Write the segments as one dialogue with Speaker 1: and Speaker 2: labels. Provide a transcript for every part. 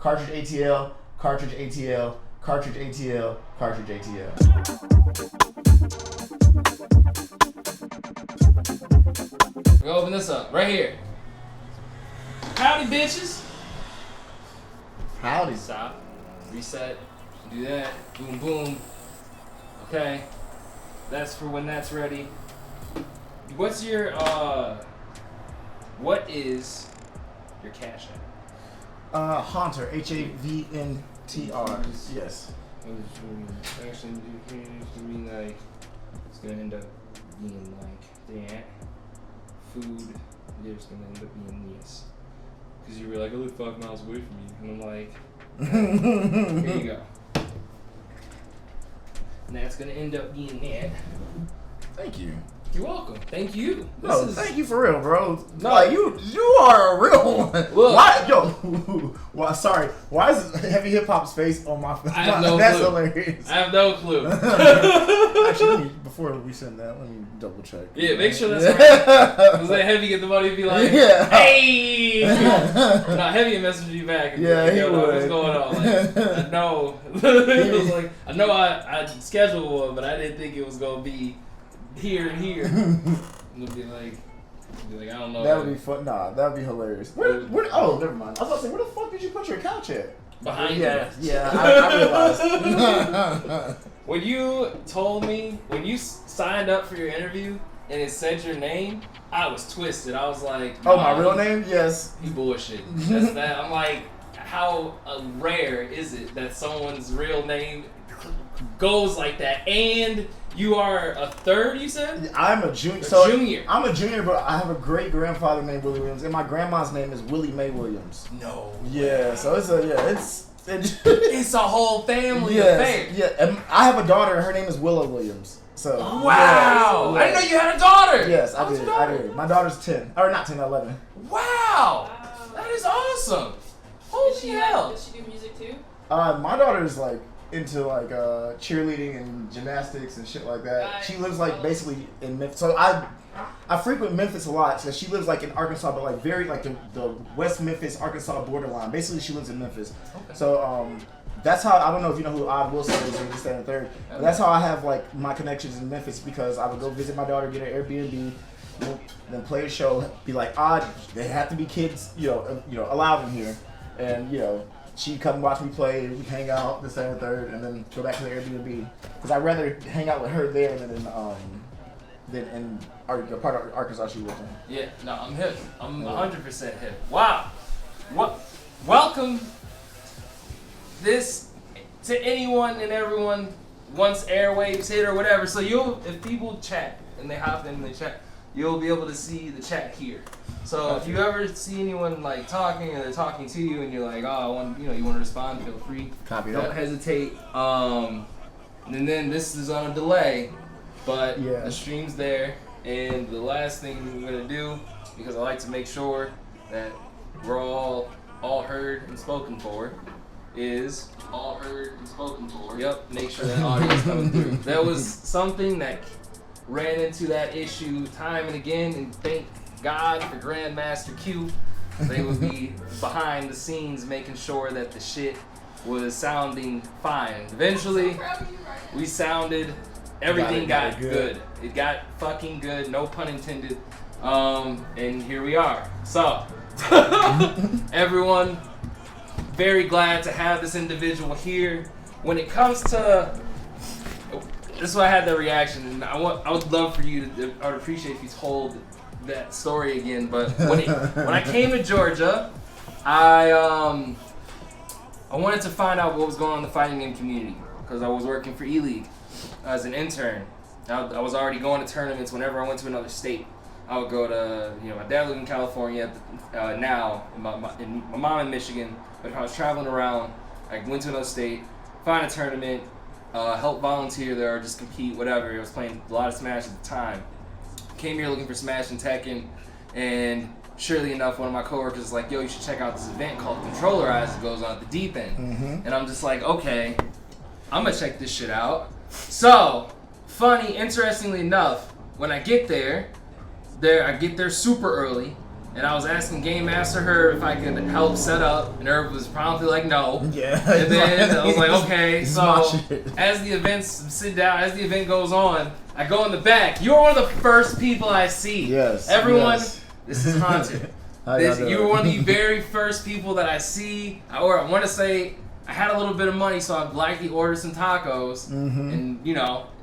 Speaker 1: CartridgeATL, CartridgeATL, CartridgeATL, CartridgeATL.
Speaker 2: We'll open this up right here. Howdy, bitches.
Speaker 1: Howdy.
Speaker 2: Stop. Reset. Do that. Boom, boom. Okay. That's for when that's ready. What's your, what is your Cash App?
Speaker 1: Havntr, Havntr. Yes.
Speaker 2: Actually, it's gonna be like, it's gonna end up being like that. Food, it's gonna end up being this. Because you were like, I live 5 miles away from you. And I'm like, here you go. And that's gonna end up being that.
Speaker 1: Thank you.
Speaker 2: You're welcome. Thank you.
Speaker 1: Thank you for real, bro.
Speaker 2: No.
Speaker 1: Like you are a real one.
Speaker 2: Look.
Speaker 1: Why, yo? Well, sorry. Why is Heavy Hip Hop's face on my face?
Speaker 2: I have no
Speaker 1: That's
Speaker 2: clue.
Speaker 1: hilarious.
Speaker 2: I have no clue.
Speaker 1: Actually, before we send that, let me double check.
Speaker 2: Yeah, make sure that's right. Because that Heavy get the money and be like, hey! Not Heavy and message you back. And
Speaker 1: Yeah,
Speaker 2: be like,
Speaker 1: he
Speaker 2: yo,
Speaker 1: would.
Speaker 2: what's going on? Like, I know. It was like, I know I scheduled one, but I didn't think it was going to be here and here. And it'll be like, I don't know.
Speaker 1: That would be fun. Nah, that would be hilarious. Where, oh, never mind. I was about to say, where the fuck did you put your couch at?
Speaker 2: Behind
Speaker 1: Yeah,
Speaker 2: you.
Speaker 1: yeah, I realized.
Speaker 2: When you told me, when you signed up for your interview and it said your name, I was twisted. I was like,
Speaker 1: Oh, my real name? Yes.
Speaker 2: You bullshit. That's that. I'm like, how rare is it that someone's real name goes like that? And you are a third, you said?
Speaker 1: I'm a junior.
Speaker 2: Junior.
Speaker 1: I'm a junior, but I have a great grandfather named Willie Williams, and my grandma's name is Willie Mae Williams.
Speaker 2: No.
Speaker 1: Yeah, so it's
Speaker 2: It's a whole family affair.
Speaker 1: Yeah, and I have a daughter. Her name is Willow Williams. So
Speaker 2: Wow!
Speaker 1: Yeah.
Speaker 2: I didn't know you had a daughter.
Speaker 1: Yes, I
Speaker 2: How's
Speaker 1: did.
Speaker 2: your
Speaker 1: I
Speaker 2: daughter?
Speaker 1: did. My daughter's 10, or not 10, 11.
Speaker 2: Wow! That is awesome. Holy hell!
Speaker 3: Does she do music too?
Speaker 1: My daughter is like into like cheerleading and gymnastics and shit like that. She lives like basically in Memphis. So I frequent Memphis a lot. So she lives like in Arkansas, but like very like the West Memphis Arkansas borderline. Basically, she lives in Memphis.
Speaker 2: Okay.
Speaker 1: So that's how, I don't know if you know who Odd Wilson is or this, that, and the third. But that's how I have like my connections in Memphis, because I would go visit my daughter, get an Airbnb, then play a show, be like, Odd, they have to be kids, you know, allowed in here, and she'd come watch me play, we'd hang out, this, that, and the third, and then go back to the Airbnb, because I'd rather hang out with her there than in the part of Arkansas she lives in.
Speaker 2: Yeah, no, I'm hip. I'm 100% hip. Wow. Welcome this to anyone and everyone once airwaves hit or whatever. So if people chat and they hop in the chat, you'll be able to see the chat here. So if you ever see anyone like talking or they're talking to you and you're like, oh, you want to respond, feel free.
Speaker 1: Copy that.
Speaker 2: Don't hesitate. And then this is on a delay, but the stream's there. And the last thing we're gonna do, because I like to make sure that we're all heard and spoken for, is all heard and spoken for. Yep, make sure that audio is coming through. That was something that ran into that issue time and again, and thank God for Grandmaster Q. They would be behind the scenes making sure that the shit was sounding fine. Eventually, we sounded, everything got good. It got fucking good, no pun intended. And here we are. So, everyone, very glad to have this individual here. When it comes to, this is why I had that reaction, and I would love for you to, I would appreciate if you told that story again. But when I came to Georgia, I wanted to find out what was going on in the fighting game community, because I was working for E-League as an intern. I was already going to tournaments whenever I went to another state. I would go to, my dad lived in California now, and my mom in Michigan. But if I was traveling around, I went to another state, find a tournament, help volunteer there, or just compete, whatever. I was playing a lot of Smash at the time. Came here looking for Smash and Tekken, and surely enough, one of my coworkers was like, yo, you should check out this event called Controllerize that goes on at the deep end. Mm-hmm. And I'm just like, okay, I'm gonna check this shit out. So, interestingly enough, when I get there, I get there super early, and I was asking Game Master Herb if I could help set up, and Herb was promptly like, no.
Speaker 1: Yeah.
Speaker 2: And then I was like, okay. So as the event goes on, I go in the back. You're one of the first people I see.
Speaker 1: Yes.
Speaker 2: Everyone, this is Havntr. You were one of the very first people that I see. I want to say I had a little bit of money, so I blithely ordered some tacos, and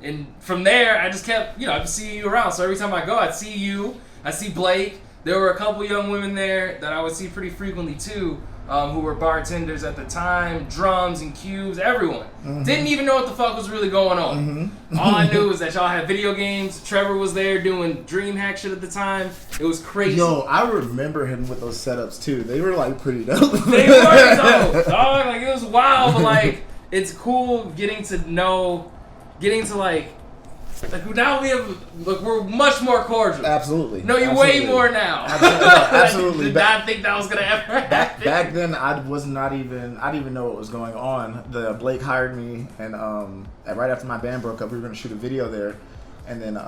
Speaker 2: and from there I just kept, I'd be seeing you around. So every time I go, I'd see you. I see Blake. There were a couple young women there that I would see pretty frequently too, who were bartenders at the time, drums and cubes, everyone. Didn't even know what the fuck was really going on. All I knew was that y'all had video games. Trevor was there doing DreamHack shit at the time. It was crazy.
Speaker 1: Yo, I remember him with those setups too. They were like pretty dope.
Speaker 2: They were dope, dog. Like, it was wild, but like, it's cool getting to now we're much more cordial.
Speaker 1: Absolutely.
Speaker 2: No, you're way more now.
Speaker 1: Absolutely.
Speaker 2: Did not think that was gonna ever happen.
Speaker 1: Back then, I didn't even know what was going on. Blake hired me, and right after my band broke up, we were gonna shoot a video there, and then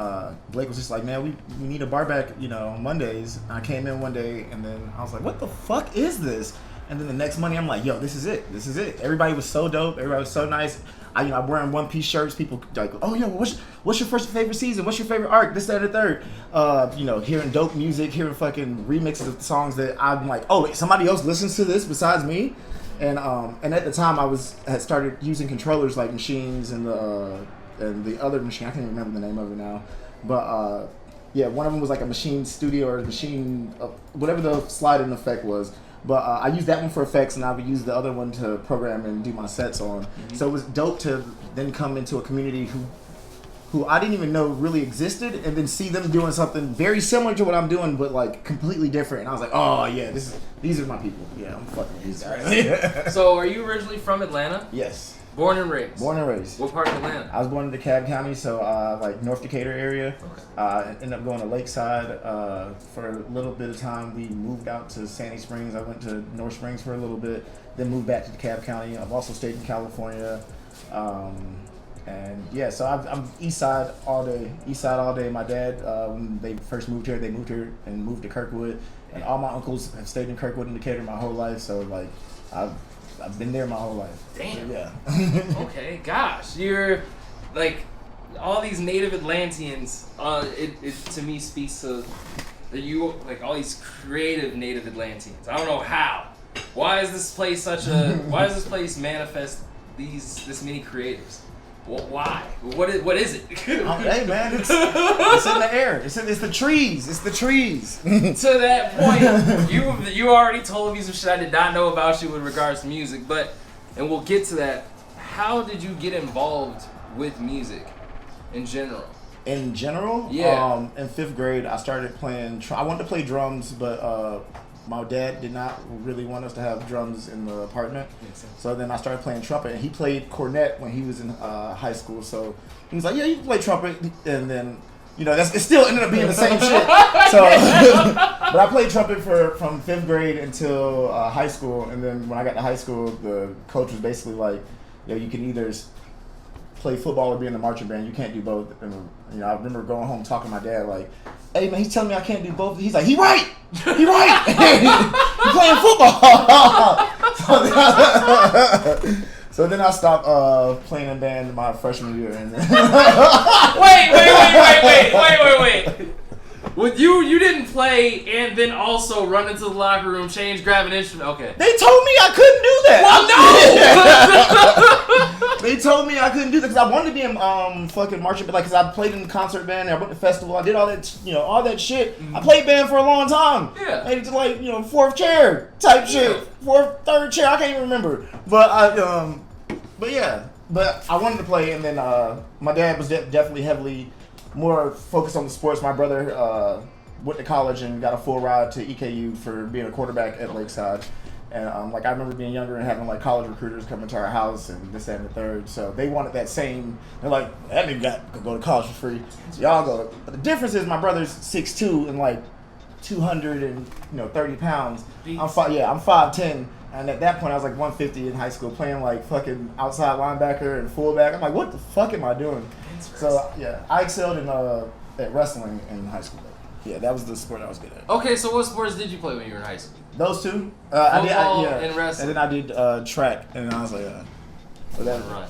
Speaker 1: Blake was just like, man, we need a bar back, Mondays. And I came in one day, and then I was like, what the fuck is this? And then the next Monday, I'm like, yo, this is it. Everybody was so dope. Everybody was so nice. I'm wearing one-piece shirts. People like, oh, yeah, what's your first favorite season? What's your favorite arc? This, that, and the third. Hearing dope music, hearing fucking remixes of songs that I'm like, oh, wait, somebody else listens to this besides me? And at the time, had started using controllers like Machines and the other machine. I can't even remember the name of it now. But, one of them was like a Machine Studio or Machine, whatever the slide-in effect was. But I used that one for effects, and I would use the other one to program and do my sets on. So it was dope to then come into a community who I didn't even know really existed, and then see them doing something very similar to what I'm doing, but like completely different. And I was like, oh yeah, these are my people. Yeah, I'm fucking with these guys.
Speaker 2: So are you originally from Atlanta?
Speaker 1: Yes.
Speaker 2: Born and raised?
Speaker 1: Born and raised.
Speaker 2: What part of Atlanta?
Speaker 1: I was born in DeKalb County, so like North Decatur area. Okay. Ended up going to Lakeside for a little bit of time. We moved out to Sandy Springs. I went to North Springs for a little bit, then moved back to DeKalb County. I've also stayed in California. And yeah, so I'm East Side all day. East Side all day. My dad, when they first moved here, they moved here and moved to Kirkwood. And all my uncles have stayed in Kirkwood and Decatur my whole life, so like I've been there my whole life.
Speaker 2: Damn.
Speaker 1: So, yeah.
Speaker 2: Okay, gosh. You're like all these native Atlanteans. It to me speaks to you, like all these creative native Atlanteans. I don't know how. Why is this place manifest this many creators? Why? What is it?
Speaker 1: Hey man, it's in the air. It's the trees. It's the trees.
Speaker 2: To that point, you already told me some shit I did not know about you in regards to music, and we'll get to that. How did you get involved with music in general?
Speaker 1: In general,
Speaker 2: yeah.
Speaker 1: In 5th grade, I started playing. I wanted to play drums, but my dad did not really want us to have drums in the apartment. So then I started playing trumpet, and he played cornet when he was in high school. So he was like, yeah, you can play trumpet. And then, it still ended up being the same shit. So, but I played trumpet from 5th grade until high school. And then when I got to high school, the coach was basically like, you can either play football or be in the marching band. You can't do both. And I remember going home talking to my dad like, hey man, he's telling me I can't do both. He's like, he right. He playing football. So then I stopped playing in band my freshman year. And
Speaker 2: Wait. Well, you didn't play and then also run into the locker room, grab an instrument. Okay.
Speaker 1: They told me I couldn't do that.
Speaker 2: Well, no.
Speaker 1: They told me I couldn't do that because I wanted to be in fucking marching band, because I played in the concert band, I went to festival, I did all that, all that shit. I played band for a long time.
Speaker 2: Yeah.
Speaker 1: Made it to like, 4th chair type shit, 4th, 3rd chair, I can't even remember. But I wanted to play, and then my dad was definitely heavily more focused on the sports. My brother went to college and got a full ride to EKU for being a quarterback at Lakeside. And I remember being younger and having like college recruiters coming to our house and this, that, and the third. So they wanted that same. They're like, that nigga could go to college for free. So y'all go. But the difference is my brother's 6'2" and like 230 pounds. I'm 5'10". And at that point I was like 150 in high school, playing like fucking outside linebacker and fullback. I'm like, what the fuck am I doing? So yeah, I excelled in at wrestling in high school. Yeah, that was the sport I was good at.
Speaker 2: Okay, so what sports did you play when you were in high school?
Speaker 1: Those two.
Speaker 2: Football and wrestling.
Speaker 1: And then I did track, and I was like,
Speaker 2: that run.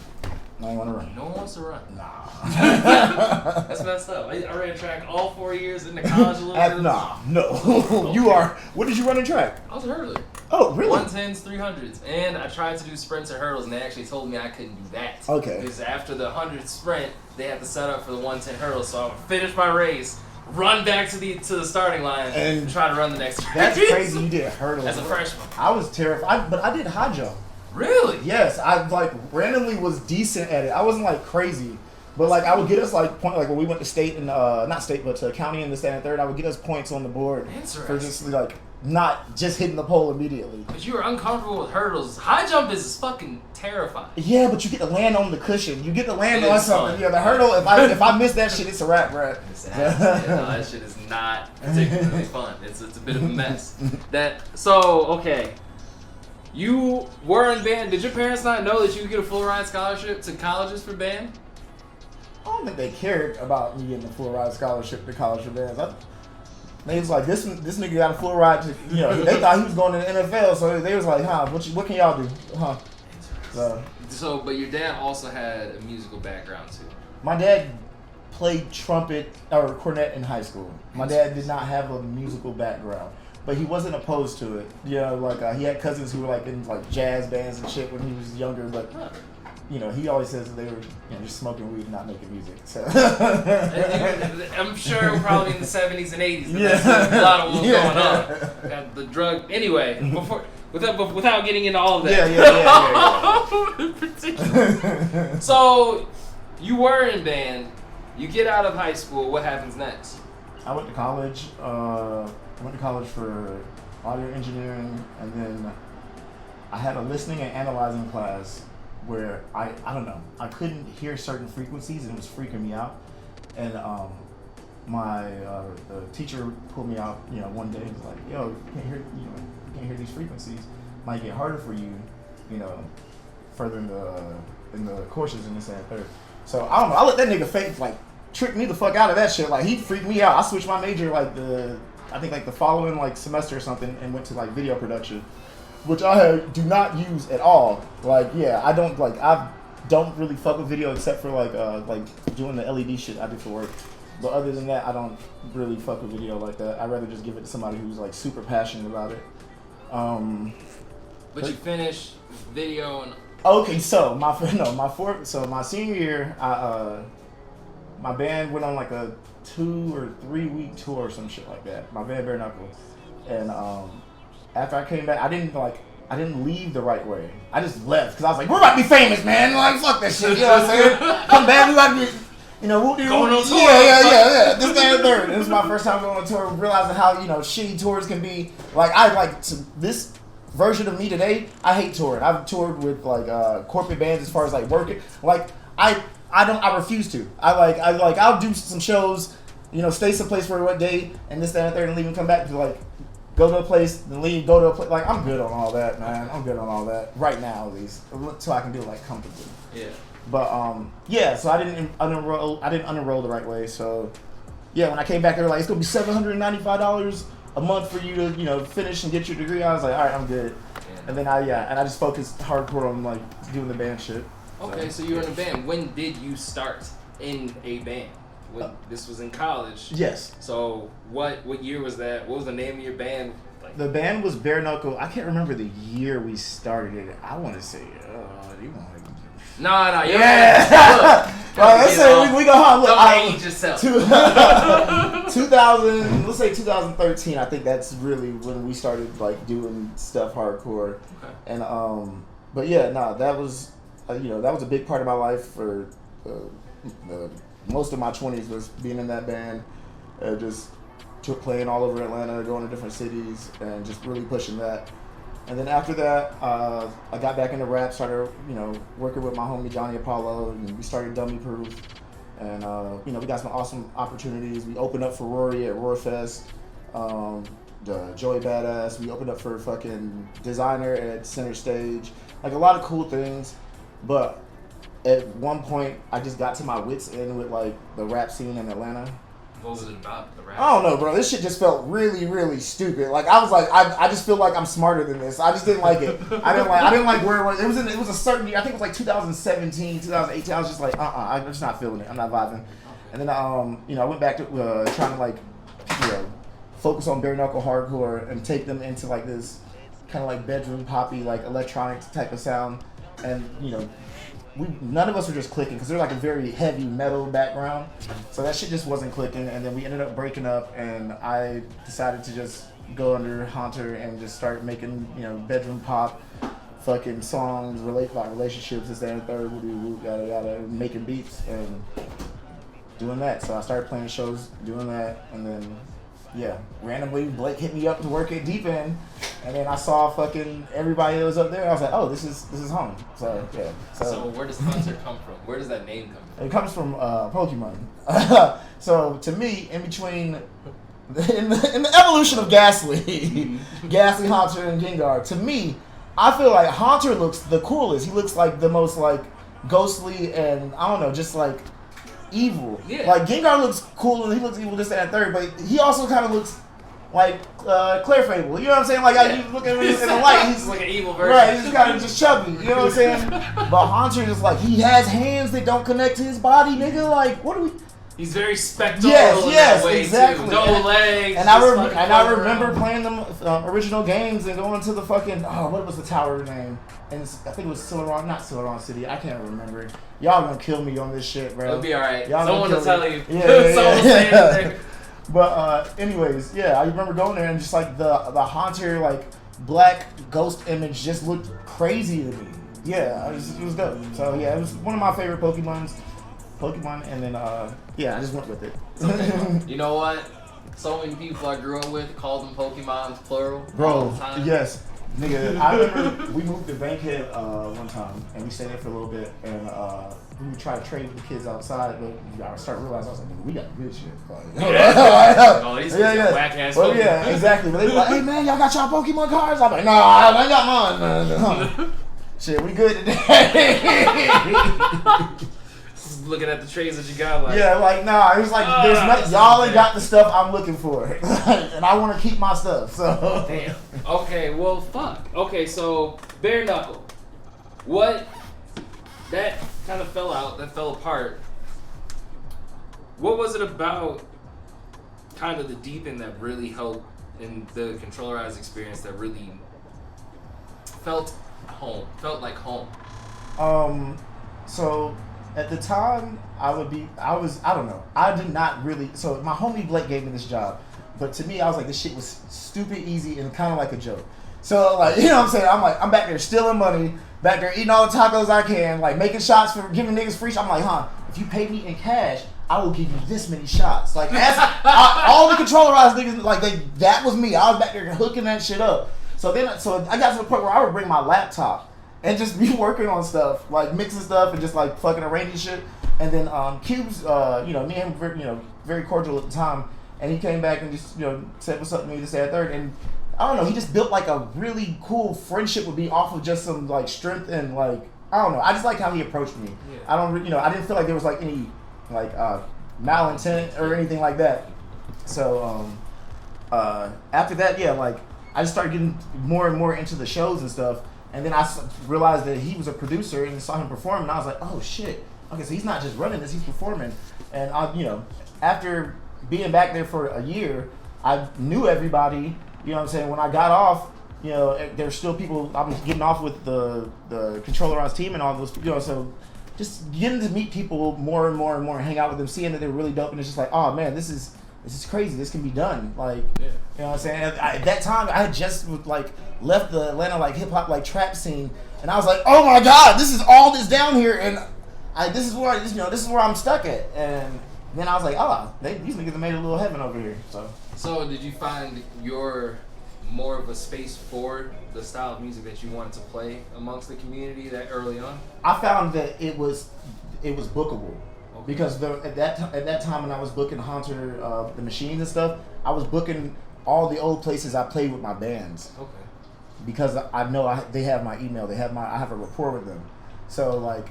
Speaker 1: No, I want to run.
Speaker 2: No one wants to run.
Speaker 1: Nah.
Speaker 2: That's messed up. I ran track all 4 years in the college a little bit.
Speaker 1: Nah, no. Okay. You are. What did you run in track?
Speaker 2: I was a hurdler.
Speaker 1: Oh, really?
Speaker 2: 110s, 300s. And I tried to do sprints and hurdles, and they actually told me I couldn't do that.
Speaker 1: Okay.
Speaker 2: Because after the 100 sprint, they had to set up for the 110 hurdle. So I would finish my race, run back to the starting line, and try to run the next.
Speaker 1: That's crazy. You did hurdles
Speaker 2: as a freshman.
Speaker 1: I was terrified, but I did high jump.
Speaker 2: Really?
Speaker 1: Yes, I like randomly was decent at it. I wasn't like crazy, but like I would get us like point like when we went to state and not state but to county in the second and third. I would get us points on the board for just like not just hitting the pole immediately.
Speaker 2: But you were uncomfortable with hurdles. High jump is fucking terrifying.
Speaker 1: Yeah, but you get to land on the cushion. You get to land on something. Fun. Yeah, the hurdle. If I miss that shit, it's a wrap, bro.
Speaker 2: That shit is not particularly fun. It's a bit of a mess. Okay. You were in band. Did your parents not know that you could get a full ride scholarship to colleges for band?
Speaker 1: I don't think they cared about me getting a full ride scholarship to college for bands. They was like, this nigga got a full ride to, they thought he was going to the NFL, so they was like, what can y'all do?
Speaker 2: But your dad also had a musical background too.
Speaker 1: My dad played trumpet or cornet in high school. My dad did not have a musical background. But he wasn't opposed to it. He had cousins who were like in like jazz bands and shit when he was younger. But he always says that they were just smoking weed and not making music. So
Speaker 2: I'm sure probably in the 70s and 80s. That's a lot of what was going on. The drug anyway. Without getting into all of that. Yeah. So you were in band. You get out of high school. What happens next?
Speaker 1: I went to college. I went to college for audio engineering, and then I had a listening and analyzing class where I don't know, I couldn't hear certain frequencies and it was freaking me out. And the teacher pulled me out, one day and was like, "Yo, you can't hear these frequencies. Might get harder for you, further in the courses in this and third." So I don't know. I let that nigga trick me the fuck out of that shit. Like he freaked me out. I switched my major I think the following semester or something and went to video production, which I do not use at all. I don't really fuck with video except for doing the LED shit I do for work. But other than that, I don't really fuck with video like that. I'd rather just give it to somebody who's super passionate about it.
Speaker 2: But you finished video and
Speaker 1: okay, so my senior year, my band went on a 2 or 3 week tour or some shit like that. My band Bare Knuckle, and after I came back, I didn't leave the right way. I just left because I was like, we're about to be famous, man. Fuck that shit. You know what I'm saying? Come back, we about to be. Going
Speaker 2: on tour.
Speaker 1: Yeah. This, that, and third. This is my first time going on tour, realizing how shitty tours can be. This version of me today. I hate touring. I've toured with corporate bands as far as working. I refuse to. I'll do some shows, stay someplace for one day and this, that, and third, and leave and come back to go to a place, then leave, go to a place. I'm good on all that, man. I'm good on all that right now, at least, until I can do it comfortably.
Speaker 2: Yeah.
Speaker 1: But so I didn't unenroll the right way. So yeah, when I came back, they were like, it's gonna be $795 a month for you to finish and get your degree. I was like, all right, I'm good. Yeah. And then I just focused hardcore on doing the band shit.
Speaker 2: Okay, so you were in a band. When did you start in a band? This was in college.
Speaker 1: Yes.
Speaker 2: So what year was that? What was the name of your band?
Speaker 1: The band was Bare Knuckle. I can't remember the year we started it. I want to say,
Speaker 2: No.
Speaker 1: Yeah. Let's say we go home.
Speaker 2: Don't age yourself.
Speaker 1: 2000. Let's say 2013. I think that's really when we started doing stuff hardcore.
Speaker 2: Okay.
Speaker 1: And but yeah, that was that was a big part of my life for most of my 20s was being in that band, just playing all over Atlanta, going to different cities, and just really pushing that. And then after that, I got back into rap, started working with my homie Johnny Apollo, and we started Dummy Proof. And we got some awesome opportunities. We opened up for Rory at Roarfest, the Joey Badass. We opened up for fucking Designer at Center Stage. A lot of cool things. But at one point, I just got to my wits' end with the rap scene in Atlanta,
Speaker 2: What was it about, the rap?
Speaker 1: I don't know, bro. This shit just felt really, really stupid. Like I was like, I just feel like I'm smarter than this. I just didn't like it. I didn't like where it was. It was a certain year. I think it was like 2017, 2018. I was just like, I'm just not feeling it. I'm not vibing. And then I went back to trying to like, focus on bare knuckle hardcore and take them into like this kind of like bedroom poppy, like electronic type of sound. And none of us were just clicking because they're like a very heavy metal background, so that shit just wasn't clicking. And then we ended up breaking up, and I decided to just go under Havntr and just start making bedroom pop, fucking songs about relationships, this, that, and the third, yada yada, making beats and doing that. So I started playing shows, doing that, and then randomly Blake hit me up to work at Deep End, and then I saw fucking everybody that was up there. I was like, oh, this is home. So yeah.
Speaker 2: So where does Havntr come from? Where does that name come from?
Speaker 1: It comes from Pokemon. So to me, in the evolution of Ghastly, Ghastly, Havntr, and Gengar, to me, I feel like Havntr looks the coolest. He looks like the most like ghostly and I don't know, just like evil. Yeah. Like Gengar looks cool and he looks evil, this, that, and third, but he also kind of looks like Claire Fable. You know what I'm saying? Like you look at him in the light, he's
Speaker 2: like an evil version.
Speaker 1: Right, he's kind of just chubby. You know what I'm saying? But Havntr is like he has hands that don't connect to his body, nigga. Like what do we?
Speaker 2: He's very spectral. Yes,
Speaker 1: exactly.
Speaker 2: Too. No legs.
Speaker 1: And I remember playing them original games and going to the fucking what was the tower name? And I think it was not Celeron City. I can't remember. Y'all gonna kill me on this shit, bro.
Speaker 2: It'll be alright.
Speaker 1: Someone
Speaker 2: will tell you.
Speaker 1: Yeah. But anyways, I remember going there and just like the Havntr like black ghost image just looked crazy to me. Yeah, it was dope. So yeah, it was one of my favorite Pokemon, and then I just went with it.
Speaker 2: You know what? So many people I grew up with called them Pokemons plural.
Speaker 1: Bro,
Speaker 2: all the time.
Speaker 1: Yes. Nigga, I remember we moved to Bankhead one time, and we stayed there for a little bit, and we would try to trade with the kids outside, but I started realizing, I was like, nigga, we got good shit.
Speaker 2: Whack ass
Speaker 1: Well, yeah, exactly. But they were like, hey man, y'all got y'all Pokemon cards? I'm like, nah, I ain't got mine. Shit, we good today.
Speaker 2: Looking at the trades that you got, like
Speaker 1: nah. It was like there's nothing. Y'all ain't got the stuff I'm looking for, and I want to keep my stuff. So
Speaker 2: damn. Okay, well, fuck. Okay, so bare knuckle. What? That kind of fell out. That fell apart. What was it about? Kind of the deep end that really helped in the controllerized experience that really felt home. Felt like home.
Speaker 1: So. At the time, I don't know. I did not really, so my homie Blake gave me this job, but to me, I was like, this shit was stupid easy and kind of like a joke. So, like, you know what I'm saying? I'm like, I'm back there stealing money, back there eating all the tacos I can, like, making shots for giving niggas free shots. I'm like, if you pay me in cash, I will give you this many shots. Like, all the controllerized niggas, like, that was me. I was back there hooking that shit up. So I got to the point where I would bring my laptop and just be working on stuff, like mixing stuff and just like fucking arranging shit. And then Cubes, me and him were, very cordial at the time. And he came back and just, said what's up to me, this, that, third. And I don't know, he just built like a really cool friendship with me off of just some like strength and like, I don't know. I just liked how he approached me. Yeah. I don't, I didn't feel like there was like any like malintent or anything like that. So after that, I just started getting more and more into the shows and stuff. And then I realized that he was a producer and saw him perform, and I was like, oh shit. Okay, so he's not just running this, he's performing. And after being back there for a year, I knew everybody, you know what I'm saying? When I got off, there's still people, I was getting off with the controllerized team and all those, so just getting to meet people more and more and more and hang out with them, seeing that they were really dope, and it's just like, oh man, this is crazy. This can be done. Like, you know what I'm saying? At that time, I had just like left the Atlanta like hip hop like trap scene, and I was like, oh my god, this is all this down here, and this is where I'm stuck at. And then I was like, these niggas have made a little heaven over here.
Speaker 2: So did you find your more of a space for the style of music that you wanted to play amongst the community that early on?
Speaker 1: I found that it was bookable. Because at that time when I was booking Havntr, the machines and stuff, I was booking all the old places I played with my bands. Okay. Because I know they have my email, I have a rapport with them. So like,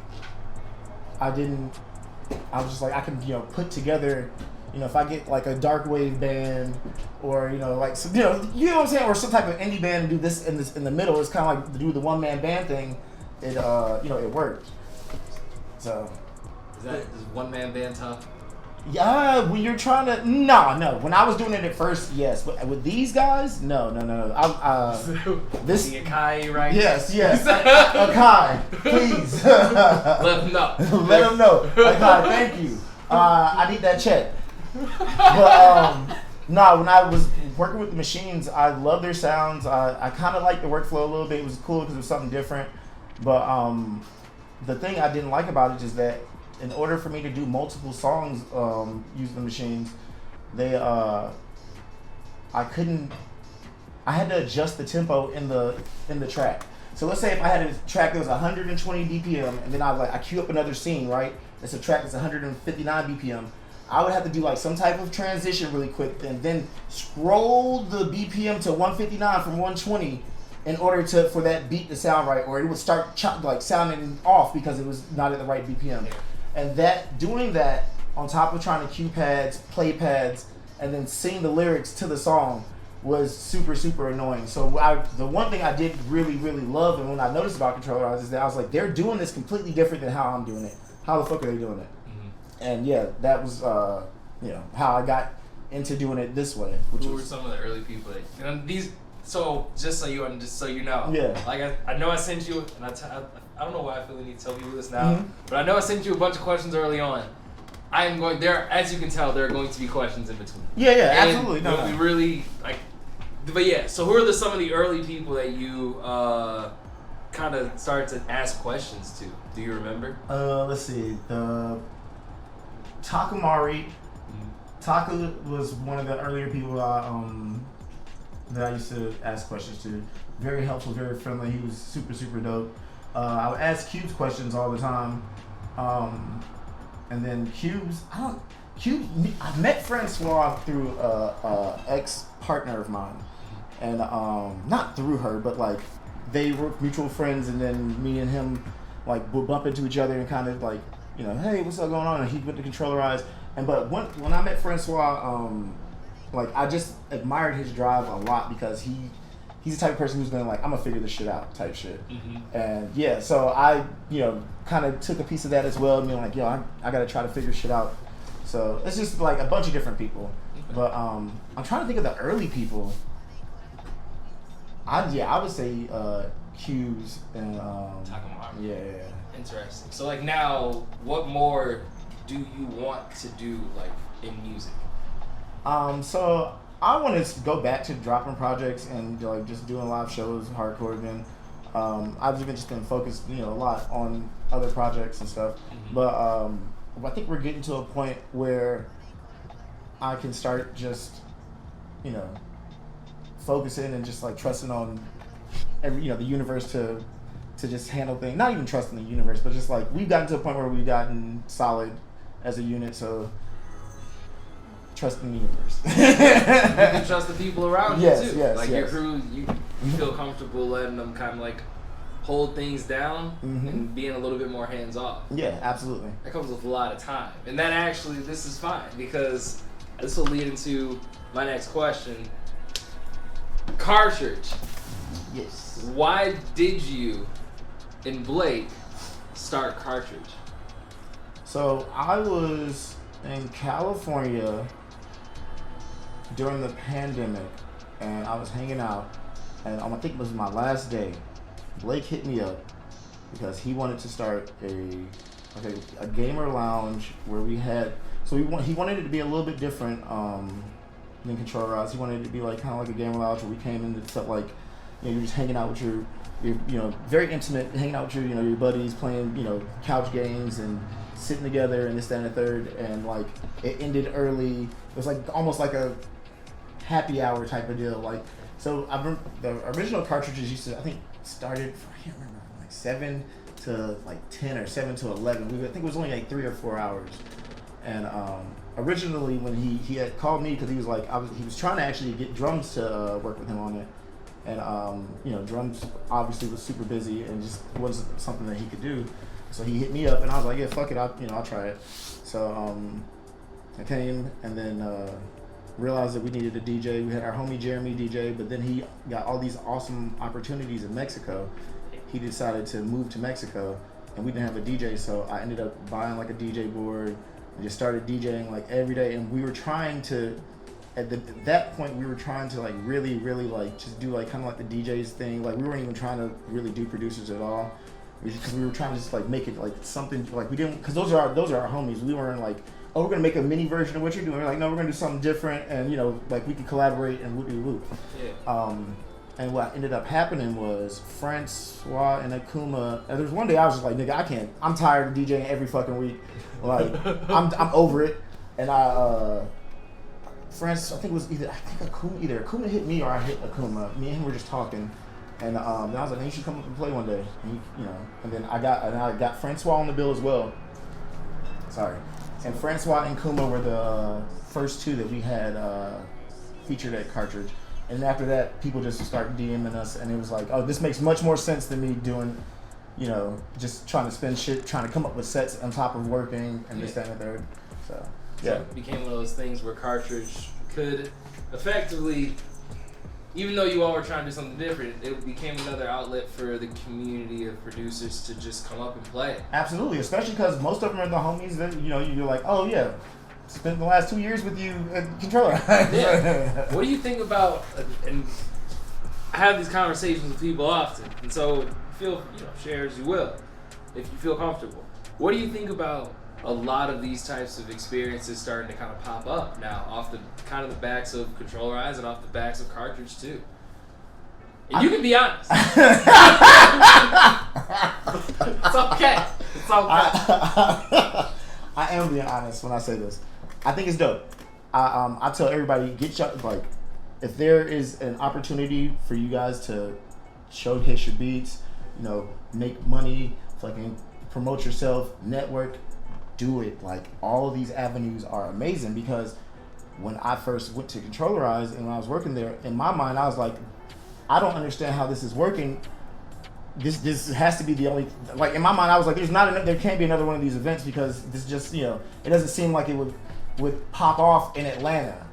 Speaker 1: I was just like, I can put together you know, if I get like a dark wave band, or you know, like some, you know what I'm saying, or some type of indie band and do this in the middle, it's kind of like to do the one man band thing. It you know, it worked. So
Speaker 2: is one man band tough?
Speaker 1: Yeah, when you're trying to no. When I was doing it at first, yes, but with these guys, no. This
Speaker 2: Akai, right?
Speaker 1: Yes. Akai, please.
Speaker 2: Let them know.
Speaker 1: Let them know. Akai, thank you. I need that check. But no, when I was working with the machines, I love their sounds. I kind of liked the workflow a little bit. It was cool because it was something different. But the thing I didn't like about it is that in order for me to do multiple songs using the machines, I had to adjust the tempo in the track. So let's say if I had a track that was 120 BPM and then I queue up another scene, right? It's a track that's 159 BPM. I would have to do like some type of transition really quick and then scroll the BPM to 159 from 120 in order for that beat to sound right, or it would start sounding off because it was not at the right BPM. And doing that on top of trying to cue pads, play pads, and then sing the lyrics to the song was super, super annoying. So the one thing I did really, really love, and when I noticed about controllers, is that I was like, they're doing this completely different than how I'm doing it. How the fuck are they doing it? Mm-hmm. And yeah, that was you know, how I got into doing it this way.
Speaker 2: Who were some of the early people that these? So just so you know,
Speaker 1: yeah.
Speaker 2: Like I know I sent you, and I don't know why I feel the need to tell people this now, but I know I sent you a bunch of questions early on. I am going there, as you can tell, there are going to be questions in between.
Speaker 1: Yeah, absolutely.
Speaker 2: No. We really like, but yeah. So who are some of the early people that you kind of started to ask questions to? Do you remember?
Speaker 1: Let's see. Takamari. Taka was one of the earlier people that I used to ask questions to. Very helpful, very friendly. He was super, super dope. I would ask Cubes questions all the time. And then Cubes, I met Francois through ex-partner of mine. And not through her, but like they were mutual friends, and then me and him like would bump into each other and kind of like, you know, hey, what's up going on? And he went to Controllerize. But when I met Francois, like I just admired his drive a lot because he's the type of person who's gonna like, I'm gonna figure this shit out type shit. Mm-hmm. And yeah, so I, you know, kind of took a piece of that as well. Being like, yo, I gotta try to figure shit out. So it's just like a bunch of different people. Okay. But I'm trying to think of the early people. I would say Q's and
Speaker 2: Takamara.
Speaker 1: Yeah.
Speaker 2: Interesting. So like now, what more do you want to do like in music?
Speaker 1: So I want to go back to dropping projects and like just doing live shows, hardcore again. I've even just been focused, you know, a lot on other projects and stuff. Mm-hmm. But I think we're getting to a point where I can start just, you know, focusing and just like trusting on the universe to just handle things. Not even trusting the universe, but just like we've gotten to a point where we've gotten solid as a unit. So trust in the universe.
Speaker 2: You can trust the people around you too.
Speaker 1: Yes.
Speaker 2: Your crew, you feel comfortable letting them kind of like hold things down and being a little bit more hands off.
Speaker 1: Yeah, absolutely.
Speaker 2: That comes with a lot of time, and that actually, this is fine because this will lead into my next question. Cartridge.
Speaker 1: Yes.
Speaker 2: Why did you and Blake start Cartridge?
Speaker 1: So I was in California during the pandemic, and I was hanging out, and I think it was my last day. Blake hit me up because he wanted to start a gamer lounge where we had. So he wanted it to be a little bit different than Controllerize. He wanted it to be like kind of like a gamer lounge where we came in and felt like, you know, you're just hanging out with your you know, very intimate, hanging out with your, you know, your buddies, playing, you know, couch games and sitting together and this, that, and the third. And like it ended early. It was like almost like a happy hour type of deal. Like, so I remember the original Cartridges used to, I think, started, I can't remember, like 7 to like 10 or 7 to 11. I think it was only like 3 or 4 hours. And originally when he had called me because he was like, he was trying to actually get drums to work with him on it. And you know, drums obviously was super busy and just wasn't something that he could do. So he hit me up and I was like, yeah, fuck it, I'll try it. So I came and then realized that we needed a DJ. We had our homie Jeremy DJ, but then he got all these awesome opportunities in Mexico. He decided to move to Mexico, and we didn't have a DJ, so I ended up buying like a DJ board and just started DJing like every day. And we were trying to, at that point, we were trying to like really like just do like kind of like the DJs thing. Like we weren't even trying to really do producers at all, because we were trying to just like make it like something like we didn't, because those are our homies. We weren't like, oh, we're gonna make a mini version of what you're doing. We're like, no, we're gonna do something different, and you know, like we can collaborate and whoop-de-whoop. Yeah. And what ended up happening was Francois and Akuma. And there was one day I was just like, nigga, I'm tired of DJing every fucking week. Like, I'm over it. And I think it was either Akuma hit me or I hit Akuma. Me and him were just talking. And then I was like, man, you should come up and play one day. And he, you know, and then I got Francois on the bill as well. Sorry. And Francois and Kuma were the first two that we had featured at Cartridge. And after that, people just started DMing us, and it was like, oh, this makes much more sense than me doing, you know, just trying to spend shit, trying to come up with sets on top of working, and this, that, and the third. So, yeah.
Speaker 2: So it became one of those things where Cartridge could effectively, even though you all were trying to do something different, it became another outlet for the community of producers to just come up and play.
Speaker 1: Absolutely, especially because most of them are the homies that, you know, you're like, oh, yeah. Spent the last 2 years with you at Controller.
Speaker 2: Yeah. What do you think about, and I have these conversations with people often, and so feel, you know, share as you will, if you feel comfortable. What do you think about a lot of these types of experiences starting to kind of pop up now, off the kind of the backs of Controller Eyes and off the backs of Cartridge too? And you can be honest. It's okay. It's okay.
Speaker 1: I am being honest when I say this. I think it's dope. I tell everybody, like, if there is an opportunity for you guys to showcase your beats, you know, make money, fucking promote yourself, network, do it. Like, all of these avenues are amazing, because when I first went to Controller Eyes and when I was working there, in my mind, I was like, I don't understand how this is working. This has to be the only, like, in my mind, I was like, there can't be another one of these events, because this just, you know, it doesn't seem like it would pop off in Atlanta.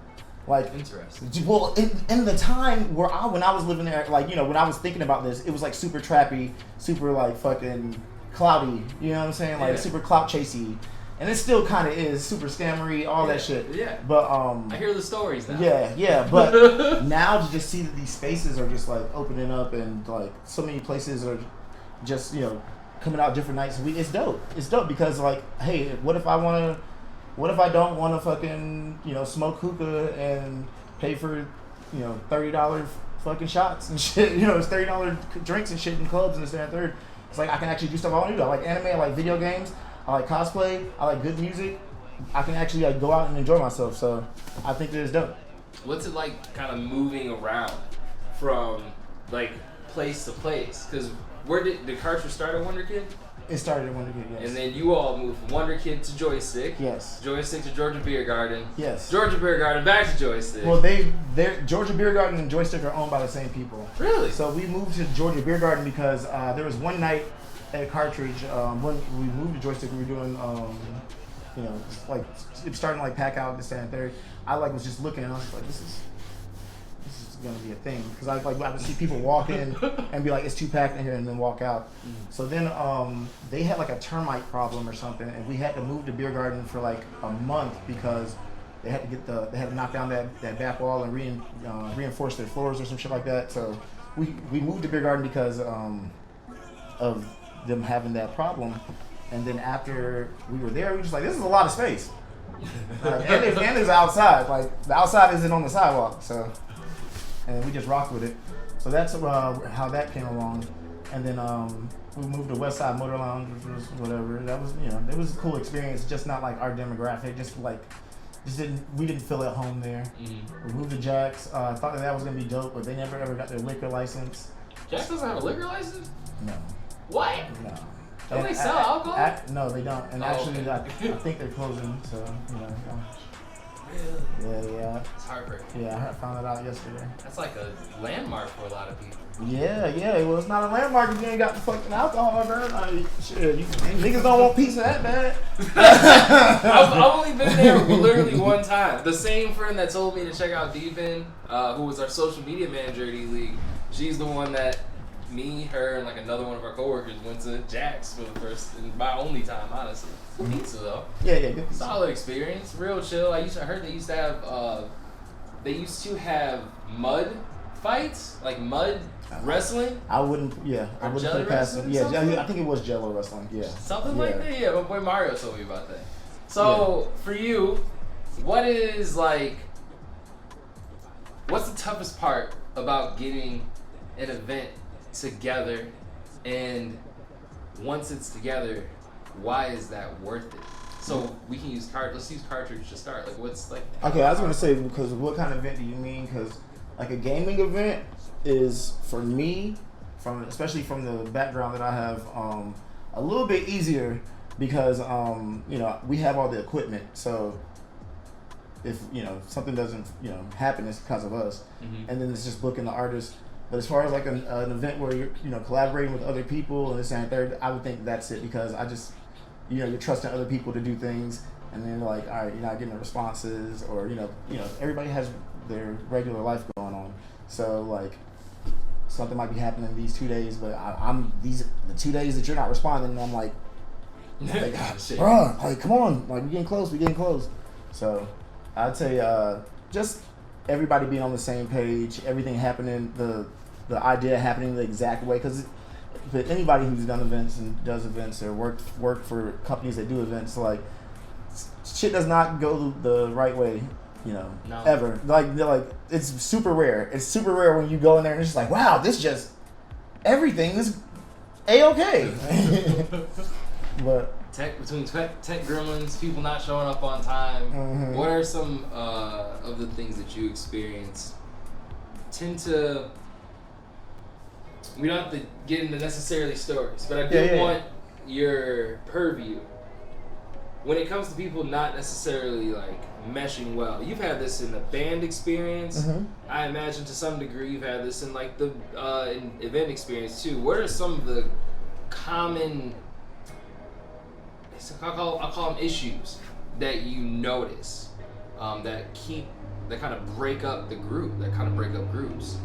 Speaker 1: Like,
Speaker 2: interesting.
Speaker 1: Well, in the time when I was living there, like, you know, when I was thinking about this, it was like super trappy, super like fucking cloudy, you know what I'm saying? Like, super clout chasey. And it still kind of is super scammery, all that shit.
Speaker 2: Yeah.
Speaker 1: But
Speaker 2: I hear the stories now.
Speaker 1: Yeah. But now to just see that these spaces are just like opening up, and like so many places are just, you know, coming out different nights a week. It's dope. It's dope because, like, hey, what if I don't want to fucking, you know, smoke hookah and pay for, you know, $30 fucking shots and shit. You know, it's $30 drinks and shit in clubs and this, that, and third. It's like I can actually do stuff I want to do. I like anime. I like video games. I like cosplay. I like good music. I can actually like go out and enjoy myself. So I think that it's dope.
Speaker 2: What's it like, kind of moving around from like place to place? Because where did Cartridge start at Wonder Kid?
Speaker 1: It started at Wonder Kid, yes.
Speaker 2: And then you all moved from Wonder Kid to Joystick.
Speaker 1: Yes.
Speaker 2: Joystick to Georgia Beer Garden.
Speaker 1: Yes.
Speaker 2: Georgia Beer Garden back to Joystick.
Speaker 1: Well, Georgia Beer Garden and Joystick are owned by the same people.
Speaker 2: Really?
Speaker 1: So we moved to Georgia Beer Garden because there was one night at Cartridge, when we moved to Joystick, we were doing, you know, like, it was starting to like pack out this, that, and third. I like was just looking, and I was like, this is gonna be a thing, because I would see people walk in and be like, it's too packed in here, and then walk out. So then they had like a termite problem or something, and we had to move to Beer Garden for like a month because they had to knock down that back wall and reinforce their floors or some shit like that. So we moved to Beer Garden because of them having that problem. And then after we were there, we were just like, this is a lot of space. And there's outside. Like, the outside isn't on the sidewalk. So, and we just rocked with it. So that's how that came along. And then we moved to West Side Motor Lounge, which was whatever. That was, you know, it was a cool experience. Just not like our demographic. We didn't feel at home there. We moved to Jack's. Thought that was gonna be dope, but they never ever got their liquor license.
Speaker 2: Jack's doesn't have a liquor license?
Speaker 1: No.
Speaker 2: What?
Speaker 1: No.
Speaker 2: Don't they sell alcohol?
Speaker 1: No, they don't. And actually, okay. I think they're closing. So, you know. Yeah.
Speaker 2: It's heartbreaking.
Speaker 1: Yeah, I found it out yesterday.
Speaker 2: That's like a landmark for a lot of people.
Speaker 1: Yeah. Well, it's not a landmark if you ain't got the fucking alcohol, bro. Like, shit, niggas don't want piece of that bad.
Speaker 2: I've only been there literally one time. The same friend that told me to check out Deep In, who was our social media manager at E-League, she's the one that me, her, and like another one of our coworkers went to Jack's for the first and my only time, honestly. Pizza though.
Speaker 1: Yeah, good.
Speaker 2: Solid experience, real chill. I heard they used to have mud fights, like mud wrestling.
Speaker 1: I wouldn't put it past them. Yeah, I think it was Jello wrestling. Yeah,
Speaker 2: something like that. Yeah, my boy Mario told me about that. So for you, what's the toughest part about getting an event together, and once it's together, why is that worth it? So we can use let's use Cartridge to start. Like, what's like?
Speaker 1: Okay, I was gonna say, because what kind of event do you mean? Because like a gaming event is, for me, especially from the background that I have, a little bit easier because we have all the equipment. So if something doesn't happen, it's because of us, and then it's just booking the artist. But as far as like an event where you're collaborating with other people and this and third, I would think that's it, because I just you're trusting other people to do things, and then like, all right, you're not getting the responses, or everybody has their regular life going on, so like something might be happening these 2 days, but the 2 days that you're not responding, and I'm like bro, like come on, like we getting close. So I'd say just everybody being on the same page, everything happening, the idea happening the exact way, because anybody who's done events and does events or work for companies that do events, like shit does not go the right way, ever. Like it's super rare. It's super rare when you go in there and it's just like, wow, everything is A-okay. But
Speaker 2: between tech gremlins, people not showing up on time, what are some of the things that you experience we don't have to get into necessarily stories, but I do want your purview when it comes to people not necessarily like meshing well. You've had this in the band experience. I imagine to some degree you've had this in like the in event experience too. What are some of the common, I'll call them issues, that you notice that kind of break up the group, that kind of break up groups?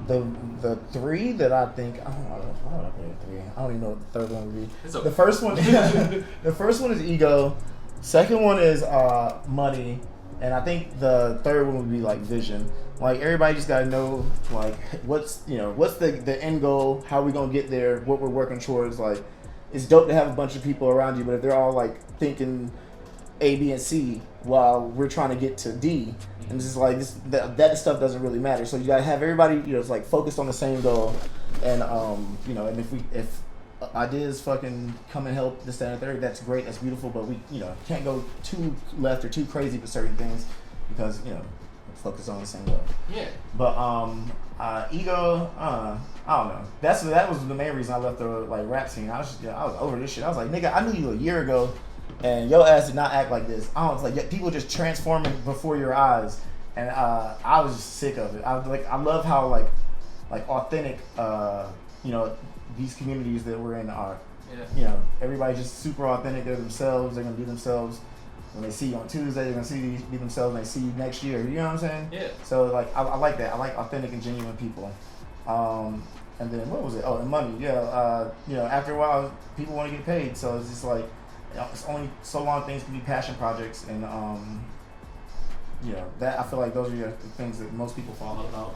Speaker 2: The three that I think, I don't know, why would I put it three? I don't even know what the third one would be. Okay. The first one is ego. Second one is money, and I think the third one would be like vision. Like everybody just gotta know like what's the end goal, how we gonna get there, what we're working towards. Like it's dope to have a bunch of people around you, but if they're all like thinking A, B, and C while we're trying to get to D, and it's just like that stuff doesn't really matter. So you gotta have everybody it's like focused on the same goal, and and if ideas fucking come and help this, that, and third, that's great, that's beautiful, but we can't go too left or too crazy with certain things, because focus on the same goal. Yeah. But ego, I don't know. That was the main reason I left the like rap scene. I was over this shit. I was like, nigga, I knew you a year ago, and your ass did not act like this. I was like, people just transforming before your eyes, and I was just sick of it. I love how like authentic these communities that we're in are. Yeah. Everybody's just super authentic. They're themselves. They're gonna be themselves. When they see you on Tuesday, they're gonna be themselves, and they see you next year. You know what I'm saying? Yeah. So like I like that. I like authentic and genuine people. And then what was it? Oh, and money. Yeah. After a while, people want to get paid, so it's just like it's only so long things can be passion projects, and that I feel like those are the things that most people fall out about,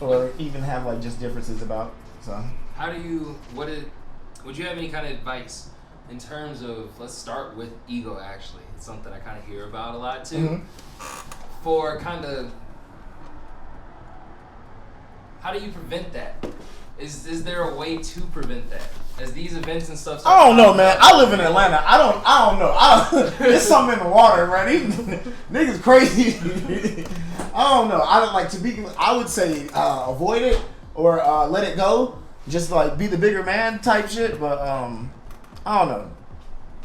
Speaker 2: or even have like just differences about. So would you have any kind of advice in terms of, let's start with ego actually, it's something I kind of hear about a lot too, for kind of, how do you prevent that? Is there a way to prevent that? As these events and stuff
Speaker 1: I don't know, man. I live in Atlanta. I don't know. There's something in the water, right? Niggas crazy. I don't know. I would say avoid it, or let it go. Just like be the bigger man type shit. But I don't know.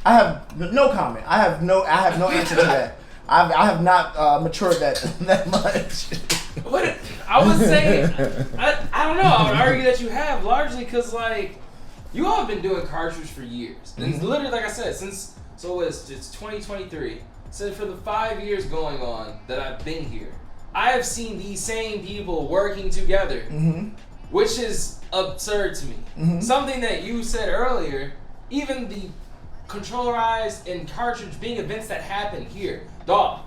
Speaker 1: I have no comment. I have no answer to that. I have not matured that much.
Speaker 2: What I would say, I don't know. I would argue that you have largely because like you all have been doing cartridge for years, and literally, like I said, since it's 2023. So for the 5 years going on that I've been here, I have seen these same people working together, which is absurd to me. Something that you said earlier, even the controllerized and cartridge being events that happen here. Dog,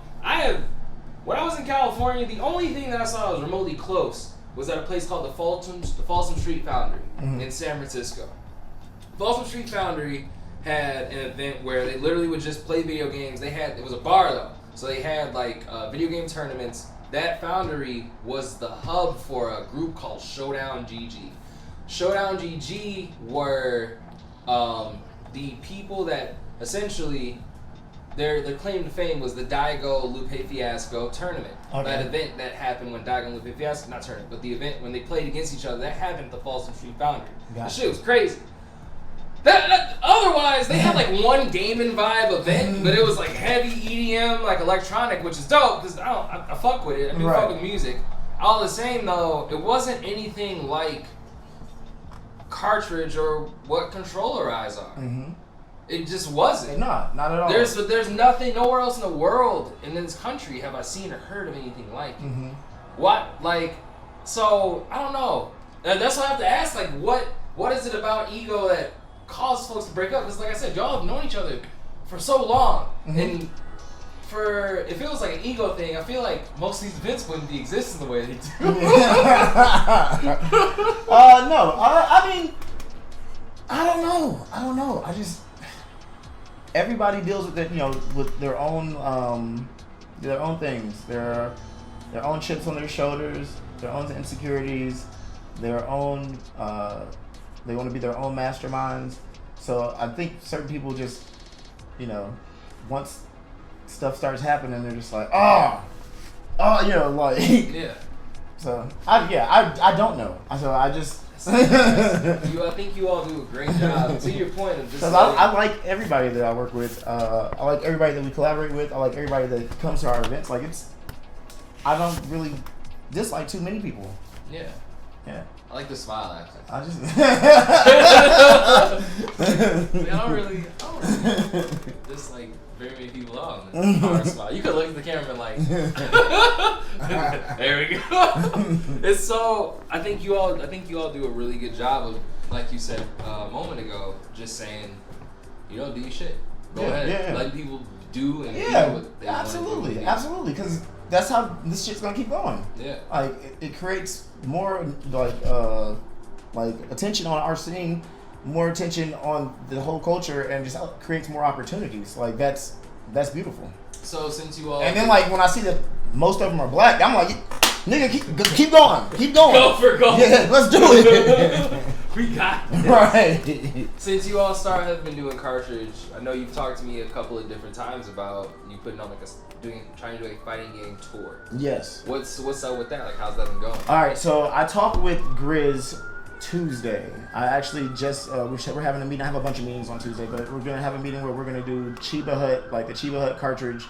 Speaker 2: when I was in California, the only thing that I saw that was remotely close was at a place called the Folsom Street Foundry in San Francisco. Folsom Street Foundry had an event where they literally would just play video games. It was a bar though, so they had like video game tournaments. That foundry was the hub for a group called Showdown GG. Showdown GG were the people that essentially their claim to fame was the Daigo Lupe Fiasco tournament. Okay. That event that happened when Daigo and Lupe Fiasco, not tournament, but the event when they played against each other, that happened at the Folsom Street Foundry. The shit was crazy. Otherwise, they had like one gaming vibe event, but it was like heavy EDM, like electronic, which is dope because I fuck with it. I do fuck with music. All the same though, it wasn't anything like cartridge or what controllerize are. It just wasn't.
Speaker 1: Not at all.
Speaker 2: There's nothing, nowhere else in the world in this country have I seen or heard of anything like it. What so I don't know. That's why I have to ask, like, what is it about ego that causes folks to break up? Because like I said, y'all have known each other for so long, and if it was like an ego thing, I feel like most of these events wouldn't be existing the way they do.
Speaker 1: No, I mean, I don't know. I just, everybody deals with it, with their own things, their own chips on their shoulders, their own insecurities, their own. They want to be their own masterminds. So I think certain people just, once stuff starts happening, they're just like, like.
Speaker 2: Yeah.
Speaker 1: So I don't know. So I just.
Speaker 2: I think you all do a great job. To your point of just.
Speaker 1: Because I like everybody that I work with. I like everybody that we collaborate with. I like everybody that comes to our events. Like I don't really dislike too many people.
Speaker 2: Yeah.
Speaker 1: Yeah.
Speaker 2: I like the smile accent.
Speaker 1: I just.
Speaker 2: I don't really dislike very many people on the smile. You could look at the camera and like, there we go. It's so. I think you all do a really good job of, like you said a moment ago, just saying, do your shit. Go ahead. Yeah. Let people do and do what they want to do.
Speaker 1: Absolutely, because that's how this shit's gonna keep going.
Speaker 2: Yeah.
Speaker 1: Like it creates more like attention on our scene, more attention on the whole culture, and just creates more opportunities. Like that's beautiful.
Speaker 2: So since you all,
Speaker 1: and then like when I see that most of them are black, I'm like, nigga, keep going.
Speaker 2: Go for gold.
Speaker 1: Yeah, let's do it.
Speaker 2: We got this.
Speaker 1: Right.
Speaker 2: Since you all have been doing cartridge, I know you've talked to me a couple of different times about you putting on trying to do a fighting game tour.
Speaker 1: Yes.
Speaker 2: What's up with that? Like, how's that been going?
Speaker 1: All right, so I talked with Grizz Tuesday. I actually just we're having a meeting. I have a bunch of meetings on Tuesday, but we're gonna have a meeting where we're gonna do Chiba Hut, like the Chiba Hut cartridge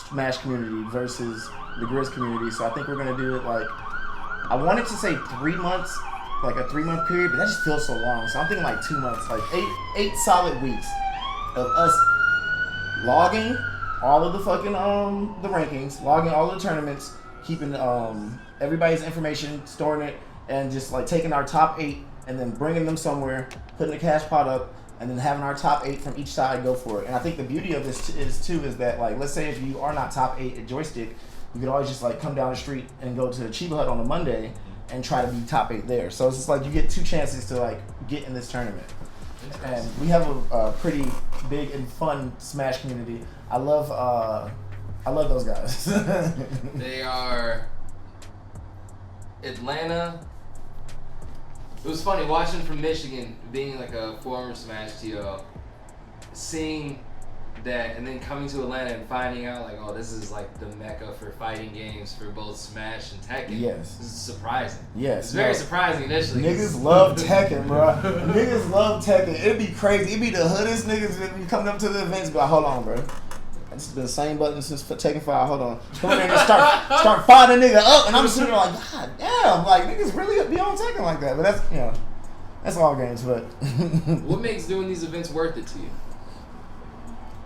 Speaker 1: Smash community versus the Grizz community. So I think we're gonna do it like, I wanted to say 3 months. Like a 3-month period, but that just feels so long. So I'm thinking like 2 months, like eight solid weeks of us logging all of the fucking the rankings, logging all of the tournaments, keeping everybody's information, storing it, and just like taking our top 8 and then bringing them somewhere, putting the cash pot up, and then having our top 8 from each side go for it. And I think the beauty of this is that, like, let's say if you are not top 8 at Joystick, you could always just like come down the street and go to the Chiba Hut on a Monday and try to be top 8 there. So it's just like you get 2 chances to like get in this tournament. And we have a pretty big and fun Smash community. I love those guys.
Speaker 2: They are Atlanta. It was funny watching from Michigan, being like a former Smash TO, seeing that, and then coming to Atlanta and finding out like, oh, this is like the mecca for fighting games for both Smash and Tekken.
Speaker 1: Yes.
Speaker 2: This is surprising.
Speaker 1: Yes.
Speaker 2: It's very surprising initially.
Speaker 1: Niggas love Tekken, bro. Niggas love Tekken. It'd be crazy. It'd be the hoodest niggas that be coming up to the events, but hold on, bro. It's been the same button since Tekken 5. Hold on. Come in there and start firing a nigga up, and I'm sitting there like, God damn, like niggas really be on Tekken like that. But that's, you know, that's all games. But
Speaker 2: what makes doing these events worth it to you?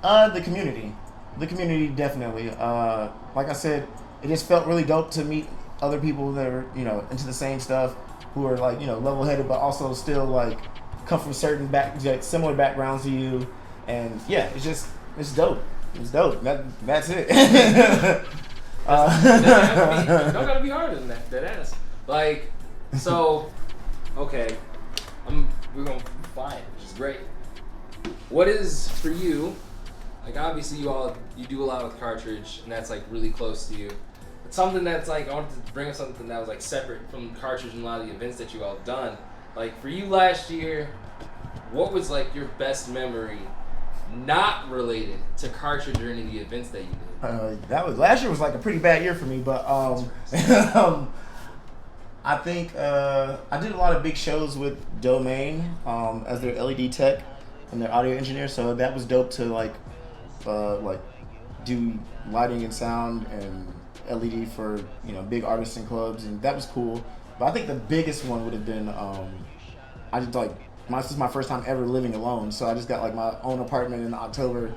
Speaker 1: The community. The community definitely. Like I said, it just felt really dope to meet other people that are, you know, into the same stuff, who are like, you know, level-headed, but also still like come from certain like, similar backgrounds to you, and yeah, it's dope. It's dope. That's it.
Speaker 2: Don't gotta be harder than that. That ass. Like, so, okay, we're gonna fly it, which is great. What is for you? Like, obviously, you do a lot with Cartridge, and that's like really close to you. But something that's like, I wanted to bring up something that was like separate from Cartridge and a lot of the events that you all have done. Like for you last year, what was like your best memory? Not related to Cartridge or any of the events that you did.
Speaker 1: That was last year was like a pretty bad year for me, but I think I did a lot of big shows with Domain as their LED tech and their audio engineer, so that was dope to like do lighting and sound and LED for, you know, big artists and clubs, and that was cool. But I think the biggest one would have been I did like. This is my first time ever living alone, so I just got like my own apartment in October,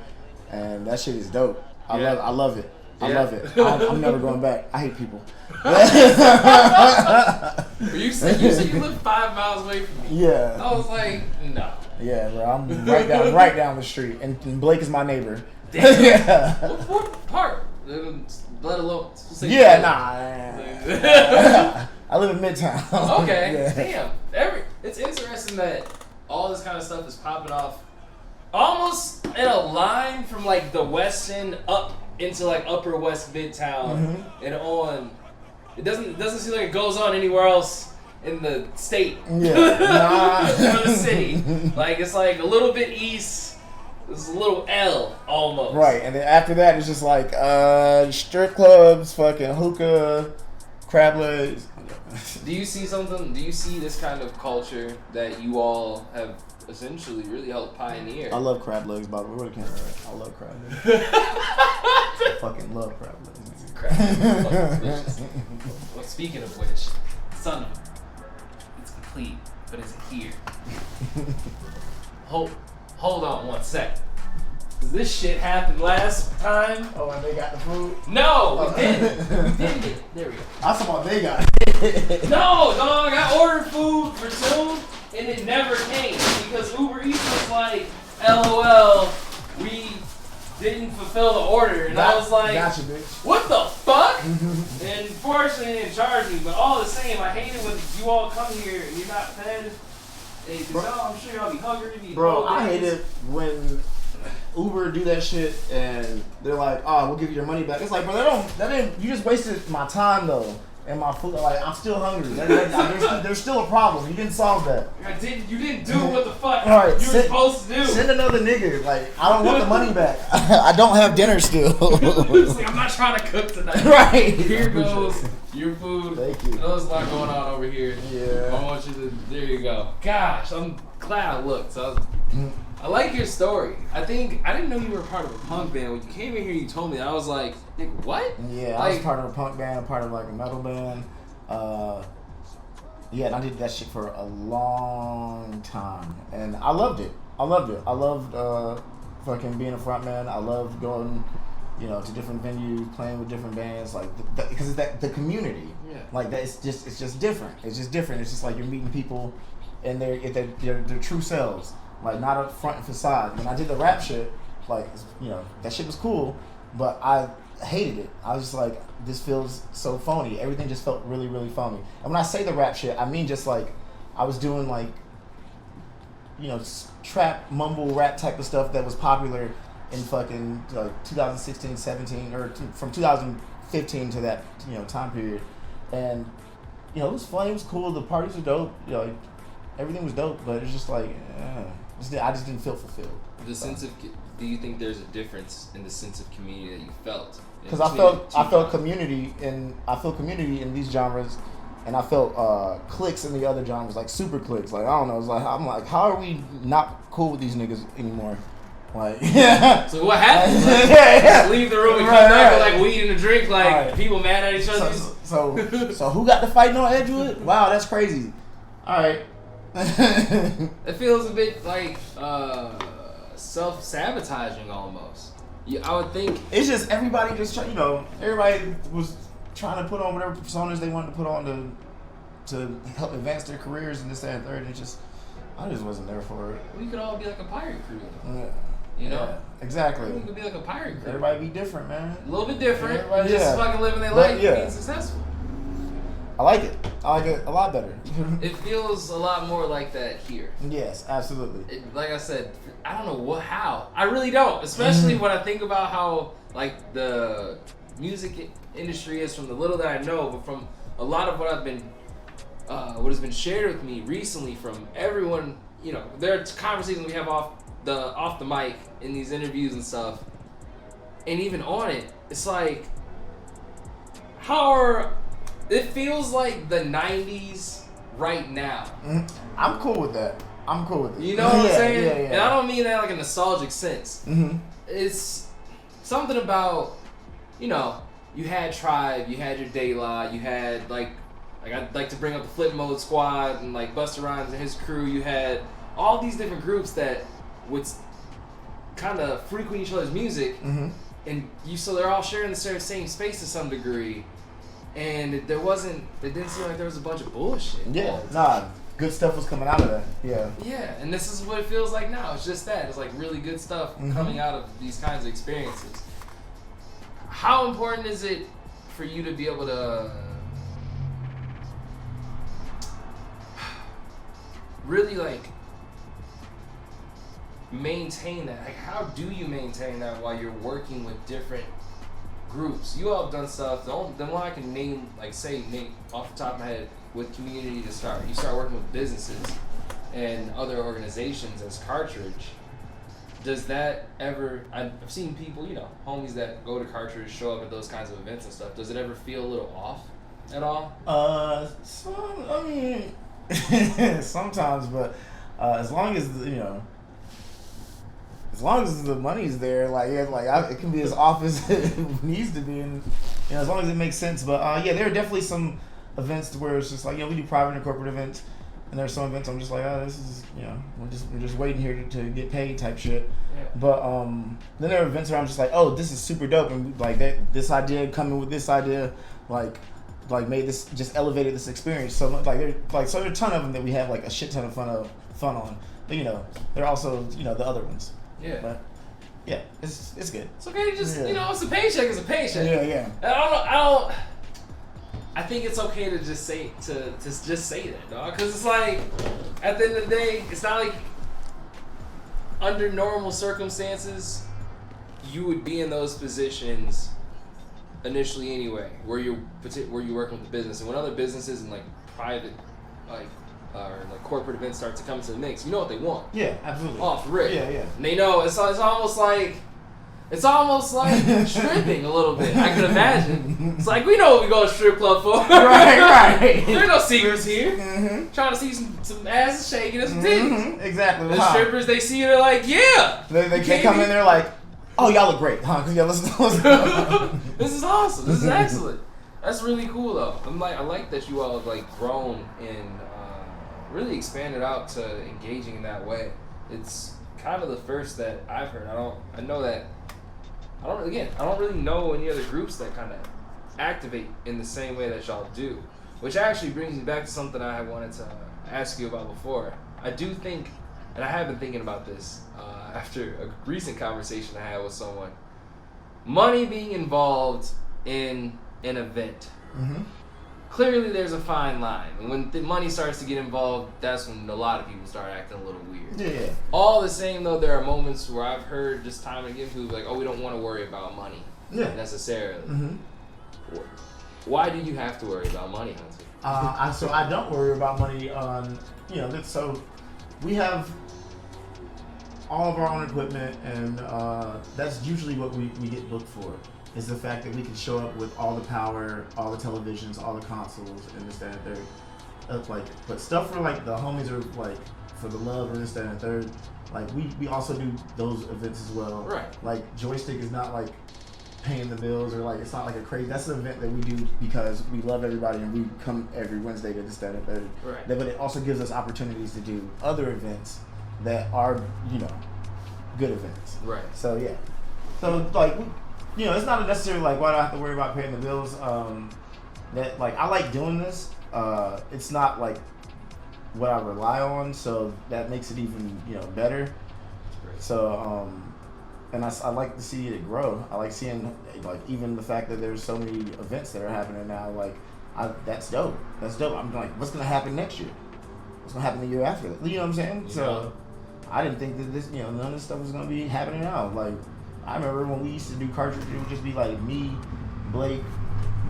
Speaker 1: and that shit is dope. I love it. I love it. I'm never going back. I hate people.
Speaker 2: You said you live 5 miles away from me.
Speaker 1: Yeah.
Speaker 2: I was like, no.
Speaker 1: Yeah, bro. I'm right down the street, and Blake is my neighbor.
Speaker 2: Damn.
Speaker 1: Yeah.
Speaker 2: What part? Let alone.
Speaker 1: Yeah, nah. I live in Midtown.
Speaker 2: Okay.
Speaker 1: Yeah.
Speaker 2: Damn. It's interesting that all this kind of stuff is popping off almost in a line from like the West End up into like Upper West Midtown and on. It doesn't seem like it goes on anywhere else in the state.
Speaker 1: Yeah. Nah.
Speaker 2: Or the city. Like it's like a little bit east. It's a little L almost.
Speaker 1: Right, and then after that it's just like strip clubs, fucking hookah, crab legs.
Speaker 2: Do you see something? Do you see this kind of culture that you all have essentially really helped pioneer?
Speaker 1: I love crab legs, by the way. Where the camera at? I love crab legs. I fucking love crab legs.
Speaker 2: Crab legs. Well, speaking of which, son of a, it's complete, but is it here? Hold on 1 sec. This shit happened last time.
Speaker 1: Oh, and they got the food?
Speaker 2: No, we didn't. We didn't get it. There we go.
Speaker 1: I saw what they got.
Speaker 2: No, dog. I ordered food for 2 and it never came because Uber Eats was like, LOL, we didn't fulfill the order. And I was like,
Speaker 1: gotcha, bitch.
Speaker 2: What the fuck? And fortunately, they didn't charge me. But all the same, I hate it when you all come here and you're not fed. Hey, I'm sure y'all be hungry.
Speaker 1: Bro, I hate it when Uber do that shit and they're like, oh, we'll give you your money back. It's like, bro, you just wasted my time though. And my food, like, I'm still hungry. There's still a problem. You didn't solve that.
Speaker 2: You didn't do what the fuck
Speaker 1: right,
Speaker 2: you were supposed to do.
Speaker 1: Send another nigga. Like, I don't want the money back. I don't have dinner still.
Speaker 2: It's like, I'm not trying to cook tonight.
Speaker 1: Right.
Speaker 2: Here goes your food.
Speaker 1: Thank you.
Speaker 2: There's a lot going on over here.
Speaker 1: Yeah.
Speaker 2: I want you to, there you go. Gosh, I'm glad I looked. So I like your story. I didn't know you were a part of a punk band. When you came in here, you told me that. I was like, what?
Speaker 1: Yeah, I was part of a punk band, a part of like a metal band. Yeah, and I did that shit for a long time, and I loved it. I loved fucking being a front man. I loved going, you know, to different venues, playing with different bands, like because it's that the community. Yeah. Like that, it's just different. It's just different. It's just like you're meeting people, and they're true selves. Like, not a front and facade. When I did the rap shit, like, you know, that shit was cool, but I hated it. I was just like, this feels so phony. Everything just felt really, really phony. And when I say the rap shit, I mean just like, I was doing like, you know, trap, mumble rap type of stuff that was popular in fucking 2016, 17, or from 2015 to that, you know, time period. And, you know, it was fun, it was cool, the parties were dope, you know, everything was dope, but it's just like I just didn't feel fulfilled.
Speaker 2: The sense of do you think there's a difference in the sense of community that you felt?
Speaker 1: Because I felt community in these genres, and I felt cliques in the other genres, like super cliques. Like I don't know, it's like I'm like, how are we not cool with these niggas anymore? Like,
Speaker 2: so what happened? Like, just leave the room and come back with like weed and a drink, like people mad at each other.
Speaker 1: So who got the fighting on Edgewood? Wow, that's crazy. All right.
Speaker 2: It feels a bit like self-sabotaging almost. I would think
Speaker 1: it's just everybody just everybody was trying to put on whatever personas they wanted to put on to help advance their careers and this, that, and third. And I just wasn't there for it.
Speaker 2: We could all be like a pirate crew.
Speaker 1: Yeah.
Speaker 2: You know?
Speaker 1: Yeah, exactly.
Speaker 2: We could be like a pirate crew.
Speaker 1: Everybody be different, man.
Speaker 2: A little bit different. Everybody just fucking living their life and being successful.
Speaker 1: I like it. I like it a lot better.
Speaker 2: It feels a lot more like that here.
Speaker 1: Yes, absolutely.
Speaker 2: Like I said, I don't know how. I really don't. Especially when I think about how like the music industry is from the little that I know, but from a lot of what I've been, what has been shared with me recently from everyone. You know, there are conversations we have off the mic in these interviews and stuff, and even on it, it's like it feels like the 90s right now.
Speaker 1: I'm cool with that.
Speaker 2: You know what I'm saying?
Speaker 1: Yeah.
Speaker 2: And I don't mean that like a nostalgic sense.
Speaker 1: Mm-hmm.
Speaker 2: It's something about, you had Tribe, you had your De La, you had like I'd like to bring up the Flip Mode Squad and like Busta Rhymes and his crew. You had all these different groups that would kind of frequent each other's music, and so they're all sharing the same space to some degree. And it didn't seem like there was a bunch of bullshit.
Speaker 1: Yeah, nah, good stuff was coming out of that. Yeah.
Speaker 2: Yeah, and this is what it feels like now. It's just that. It's like really good stuff coming out of these kinds of experiences. How important is it for you to be able to really like maintain that? Like, how do you maintain that while you're working with different groups? You all have done stuff. The one I can name off the top of my head with community to start. You start working with businesses and other organizations as Cartridge. Does that ever? I've seen people, homies that go to Cartridge, show up at those kinds of events and stuff. Does it ever feel a little off at all?
Speaker 1: Sometimes, but as long as as long as the money's there, it can be as off as it needs to be, and as long as it makes sense. But there are definitely some events where it's just like we do private and corporate events, and there's some events I'm just like, this is we're just waiting here to get paid type shit.
Speaker 2: Yeah.
Speaker 1: But then there are events where I'm just like, this is super dope, and like this idea coming with this idea, like made this, just elevated this experience. So there are a ton of them that we have like a shit ton of fun on. But there are also the other ones.
Speaker 2: Yeah.
Speaker 1: But yeah, it's good.
Speaker 2: It's okay to just it's a paycheck. It's a paycheck.
Speaker 1: Yeah.
Speaker 2: I think it's okay to just say that, dog. Because it's like at the end of the day, it's not like under normal circumstances you would be in those positions initially anyway, where you're working with the business, and when other businesses and like private or corporate events start to come to the mix, you know what they want.
Speaker 1: Yeah, absolutely.
Speaker 2: Off rip.
Speaker 1: Yeah.
Speaker 2: And they know it's almost like stripping a little bit. I can imagine. It's like we know what we go to strip club for.
Speaker 1: Right.
Speaker 2: There's no secrets here.
Speaker 1: Mm-hmm.
Speaker 2: Trying to see some asses shaking and some titties.
Speaker 1: Exactly.
Speaker 2: The strippers, they see you, they're like, yeah.
Speaker 1: They come in, they're like, oh, y'all look great, huh? Listen.
Speaker 2: This is awesome. This is excellent. That's really cool though. I like that you all have grown and really expanded out to engaging in that way. It's kind of the first that I've heard. I don't really know any other groups that kind of activate in the same way that y'all do. Which actually brings me back to something I wanted to ask you about before. I do think, and I have been thinking about this after a recent conversation I had with someone, money being involved in an event. Mm-hmm. Clearly there's a fine line. And when the money starts to get involved, that's when a lot of people start acting a little weird.
Speaker 1: Yeah.
Speaker 2: All the same though, there are moments where I've heard just time and again people like, we don't want to worry about money necessarily.
Speaker 1: Mm-hmm.
Speaker 2: Why do you have to worry about money, Hunter?
Speaker 1: So I don't worry about money on, so we have all of our own equipment, and that's usually what we get booked for, is the fact that we can show up with all the power, all the televisions, all the consoles, and this, that, and third. But stuff for like the homies or like for the love or this, that, and third, like we also do those events as well.
Speaker 2: Right.
Speaker 1: Like Joystick is not like paying the bills or like it's not like a crazy. That's an event that we do because we love everybody and we come every Wednesday to this, that, and third.
Speaker 2: Right.
Speaker 1: But it also gives us opportunities to do other events that are good events.
Speaker 2: Right.
Speaker 1: So yeah. So like it's not necessarily like why do I have to worry about paying the bills. That like I like doing this. It's not like what I rely on, so that makes it even better. So and I like to see it grow. I like seeing like even the fact that there's so many events that are happening now. Like that's dope. That's dope. I'm like, what's gonna happen next year? What's gonna happen the year after that? You know what I'm saying? Yeah. So I didn't think that this none of this stuff was gonna be happening now. Like I remember when we used to do cartridge, it would just be like me, Blake,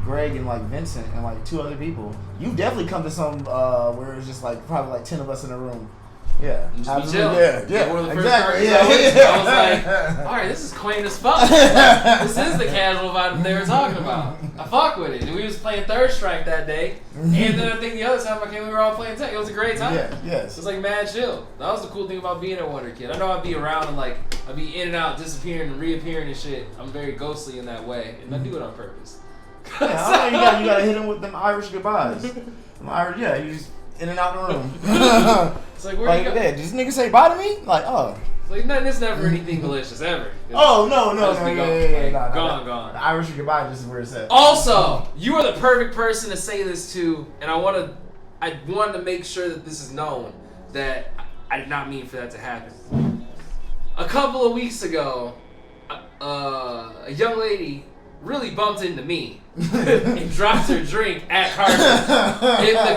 Speaker 1: Greg, and like Vincent and like 2 other people. You've definitely come to some where it was just like probably like 10 of us in a room. Yeah,
Speaker 2: just be chilling.
Speaker 1: Yeah,
Speaker 2: one of the first
Speaker 1: exactly.
Speaker 2: I was like, all right, this is quaint as fuck. This is the casual vibe that they were talking about. I fuck with it. And we was playing Third Strike that day, and then I think the other time I came, we were all playing tech. It was a great time.
Speaker 1: Yeah, yes.
Speaker 2: It was like mad chill. That was the cool thing about being a Wonder Kid. I know I'd be around and like I'd be in and out, disappearing and reappearing and shit. I'm very ghostly in that way, and I do it on purpose.
Speaker 1: Yeah, you gotta hit him with them Irish goodbyes. You just in and out the room.
Speaker 2: It's like, where you go?
Speaker 1: Did this nigga say bye to me? Like, oh.
Speaker 2: It's like, it's never anything delicious, ever.
Speaker 1: Oh, no.
Speaker 2: Gone.
Speaker 1: The Irish goodbye just is where it's at.
Speaker 2: Also, you are the perfect person to say this to, and I wanted to make sure that this is known, that I did not mean for that to happen. A couple of weeks ago, a young lady really bumped into me and dropped her drink at Cartridge in the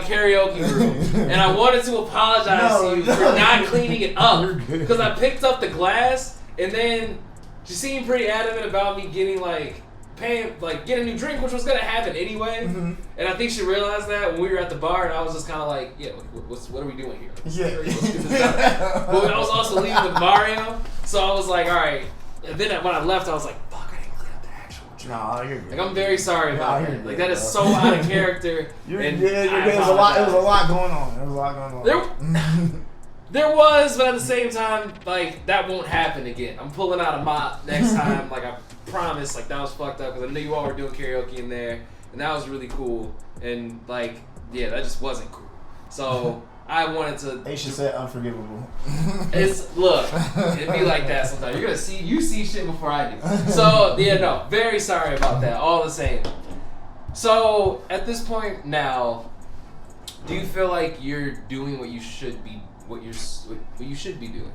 Speaker 2: karaoke room. And I wanted to apologize to you for not cleaning it up. Because I picked up the glass and then she seemed pretty adamant about me getting get a new drink, which was going to happen anyway. Mm-hmm. And I think she realized that when we were at the bar and I was just kind of like, yeah, what are we doing here? Let's get this done. But I was also leaving with Mario. So I was like, all right. And then when I left, I was like, fuck, I didn't clean up the actual drink.
Speaker 1: No, you're good.
Speaker 2: Like, I'm very sorry about that. Like, that is so out of character.
Speaker 1: You're good. It was a lot going on.
Speaker 2: There was, but at the same time, like, that won't happen again. I'm pulling out a mop next time. Like, I promise. Like, that was fucked up because I knew you all were doing karaoke in there. And that was really cool. And, like, yeah, that just wasn't cool. So I wanted to.
Speaker 1: They should say unforgivable.
Speaker 2: Look, it'd be like that sometimes. You're gonna see shit before I do. So yeah, no, very sorry about that. All the same. So at this point now, do you feel like you're doing what you should be, what you should be doing?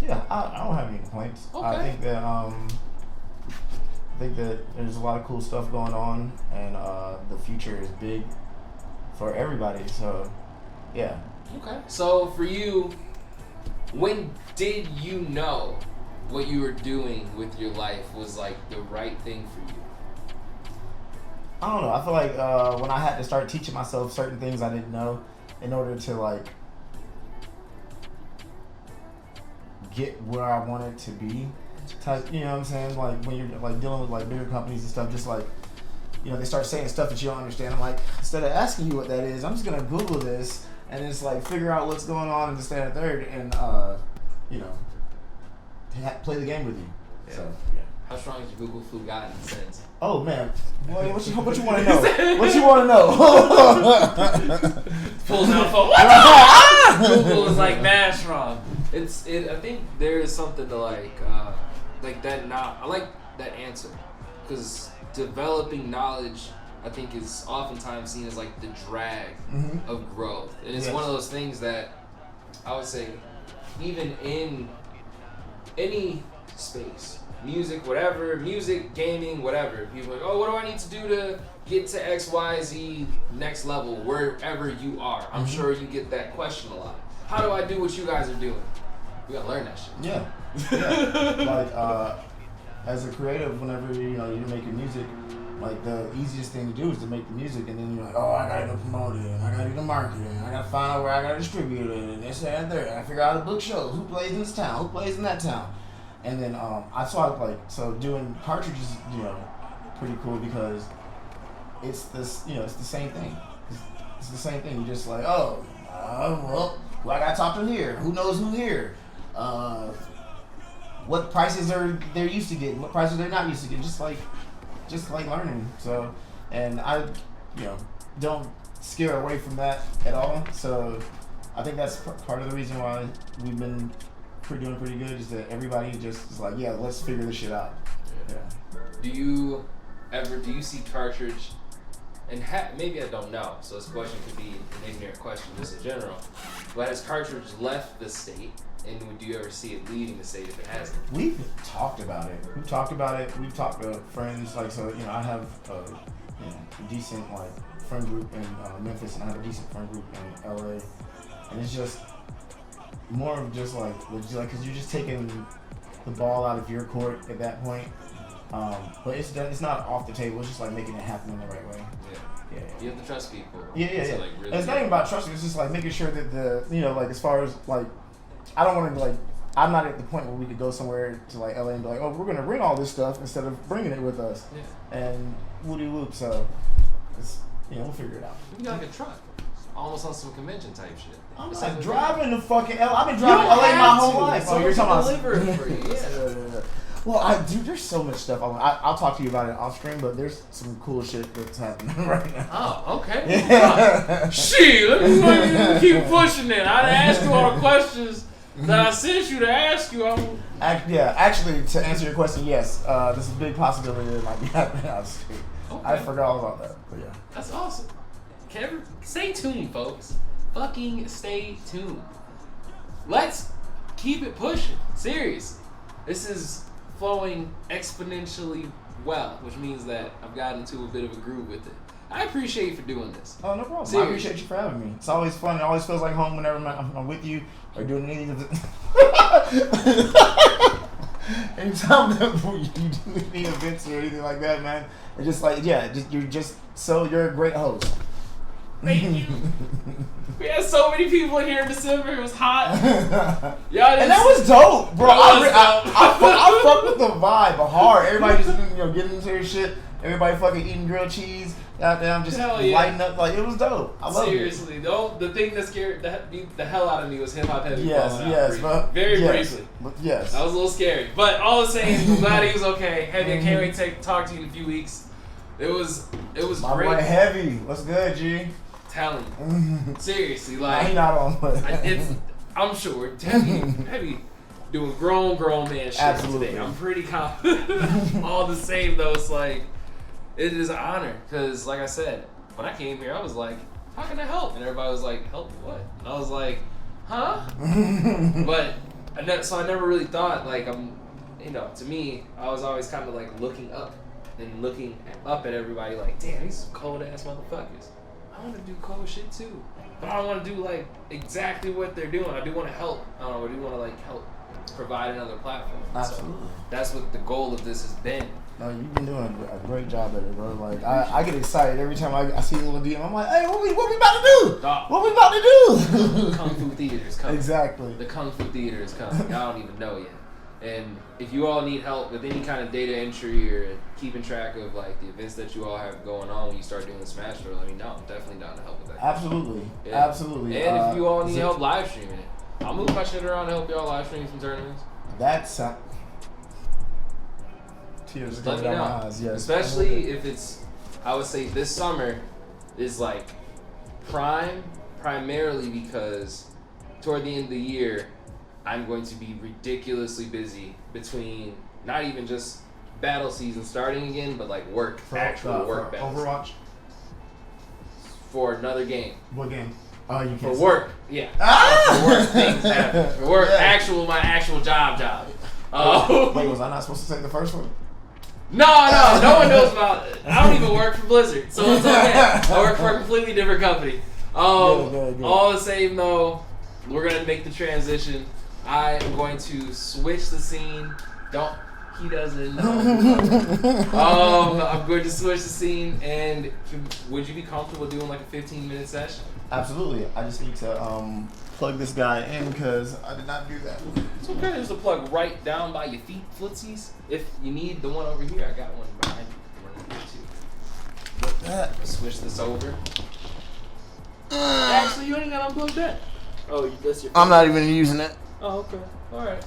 Speaker 1: Yeah, I don't have any complaints.
Speaker 2: Okay.
Speaker 1: I think that there's a lot of cool stuff going on, and the future is big for everybody. So. Yeah.
Speaker 2: Okay. So for you, when did you know what you were doing with your life was like the right thing for you?
Speaker 1: I don't know. I feel like when I had to start teaching myself certain things I didn't know in order to like get where I wanted to be. Type, you know what I'm saying? Like when you're like dealing with like bigger companies and stuff, just like they start saying stuff that you don't understand. I'm like, instead of asking you what that is, I'm just gonna Google this. And just like figure out what's going on in the stand third, and play the game with you. Yeah. So yeah.
Speaker 2: How strong is your Google flu guidance sense?
Speaker 1: Oh man, boy, what you want to know? What you want to know?
Speaker 2: Pulls out a phone. Google is like mad strong. I think there is something to like that. I like that answer because developing knowledge, I think, is oftentimes seen as like the drag of growth. And it's one of those things that I would say, even in any space, music, whatever, gaming, whatever, people are like, oh, what do I need to do to get to X, Y, Z next level, wherever you are? I'm sure you get that question a lot. How do I do what you guys are doing? We gotta learn that shit.
Speaker 1: Yeah. Like, as a creative, whenever you're making music, like the easiest thing to do is to make the music, and then you're like, oh, I gotta go promote it, and I gotta do the marketing, and I gotta find out where I gotta distribute it, and this and that, and I figure out how to book shows, who plays in this town, who plays in that town, and then I saw like so doing cartridges, pretty cool because it's this, it's the same thing. It's the same thing. You're just like, oh, well, I gotta talk to here. Who knows who here? What prices they're used to getting? What prices they're not used to getting? Just like learning. So, and I, don't scare away from that at all. So, I think that's part of the reason why we've been doing pretty good is that everybody just is like, yeah, let's figure this shit out. Yeah.
Speaker 2: Do you see Cartridge? And maybe I don't know, so this question could be an ignorant question just in general. But has Cartridge left the state, and do you ever see it leaving the state if it hasn't?
Speaker 1: We've talked about it. We've talked to friends, I have a decent friend group in Memphis, and I have a decent friend group in LA, and it's just more of just because you're just taking the ball out of your court at that point. But it's not off the table. It's just making it happen in the right way.
Speaker 2: Yeah. You have to trust people.
Speaker 1: Yeah.
Speaker 2: Really
Speaker 1: it's not even about trusting. It's just making sure that as far as I don't want to I'm not at the point where we could go somewhere to LA and be like, oh, we're gonna bring all this stuff instead of bringing it with us.
Speaker 2: Yeah.
Speaker 1: And woody whoop. So it's we'll figure it out.
Speaker 2: You got a truck. Almost on some convention type shit.
Speaker 1: I'm not driving to fucking LA. I've been driving LA my whole life.
Speaker 2: Oh, you're talking about deliver it for you.
Speaker 1: Yeah. Well, there's so much stuff. I'll talk to you about it off stream, but there's some cool shit that's happening right now.
Speaker 2: Oh, okay. Yeah. Shit, let me keep pushing it. I'd ask you all the questions that I sent you to ask you.
Speaker 1: Actually, to answer your question, yes. There's a big possibility that it might be happening off stream. Okay. I forgot all about that, but yeah.
Speaker 2: That's awesome. Stay tuned, folks. Fucking stay tuned. Let's keep it pushing. Seriously. This is flowing exponentially well, which means that I've gotten into a bit of a groove with it. I appreciate you for doing this.
Speaker 1: Oh, no problem.
Speaker 2: Seriously.
Speaker 1: I appreciate you for having me. It's always fun. It always feels like home whenever I'm with you or doing any of the... Anytime that you do any events or anything like that, man, it's just you're a great host.
Speaker 2: Thank you. We had so many people in here in December. It was hot.
Speaker 1: And that was dope, bro. I fucked with the vibe hard. Everybody just getting into their shit. Everybody fucking eating grilled cheese. Goddamn, just lighting up. It was dope. I love it.
Speaker 2: Seriously, though, the thing that scared the hell out of me was hip hop heavy.
Speaker 1: Yes,
Speaker 2: very briefly.
Speaker 1: Yes,
Speaker 2: that was a little scary. But all the same, I'm glad he was okay. Heavy, I can't wait to talk to you in a few weeks. It was
Speaker 1: my
Speaker 2: great.
Speaker 1: boy Heavy, what's good, G?
Speaker 2: Telling you. Seriously,
Speaker 1: he not on.
Speaker 2: I'm sure Heavy doing grown man shit today. I'm pretty confident. All the same though, it's it is an honor because, like I said, when I came here, I was like, "How can I help?" And everybody was like, "Help what?" And I was like, "Huh?" But so I never really thought I'm, to me, I was always kind of looking up and looking up at everybody damn, these some cold ass motherfuckers. I want to do cold shit too, but I don't want to do exactly what they're doing. I do want to help. I do want to help provide another platform.
Speaker 1: Absolutely.
Speaker 2: So that's what the goal of this has been.
Speaker 1: No, you've been doing a great job at it, bro. I get excited every time I see a little DM. I'm like, hey, what we about to do? What we about to do?
Speaker 2: Kung Fu Theater is coming.
Speaker 1: Exactly.
Speaker 2: The Kung Fu Theater is coming. Y'all don't even know yet. And if you all need help with any kind of data entry or keeping track of the events that you all have going on when you start doing the Smash Bros, let me know. I'm definitely down to help with that.
Speaker 1: Absolutely.
Speaker 2: Yeah.
Speaker 1: Absolutely.
Speaker 2: And if you all need help live streaming it, I'll move my shit around to help y'all live stream some tournaments.
Speaker 1: That's tears are coming down my eyes. Yes.
Speaker 2: Especially if it's, I would say this summer is primarily because toward the end of the year, I'm going to be ridiculously busy between not even just battle season starting again, but work, actual work battles.
Speaker 1: Overwatch?
Speaker 2: For another game.
Speaker 1: What game? Oh, you can't
Speaker 2: for work, yeah. For work things happen. For work,
Speaker 1: yeah.
Speaker 2: My actual job.
Speaker 1: Wait, was I not supposed to say the first one?
Speaker 2: No one knows about it. I don't even work for Blizzard, so it's okay. I work for a completely different company. Good. All the same though, we're gonna make the transition. I am going to switch the scene. He doesn't know. I'm going to switch the scene, and would you be comfortable doing like a 15-minute session?
Speaker 1: Absolutely. I just need to plug this guy in because I did not do that.
Speaker 2: It's okay. There's a plug right down by your feet, footsies. If you need the one over here, I got one behind you.
Speaker 1: Look that.
Speaker 2: Let's switch this over. Actually, you ain't got to unplug that. Oh, that's your.
Speaker 1: I'm not even using it.
Speaker 2: Oh, okay. All right.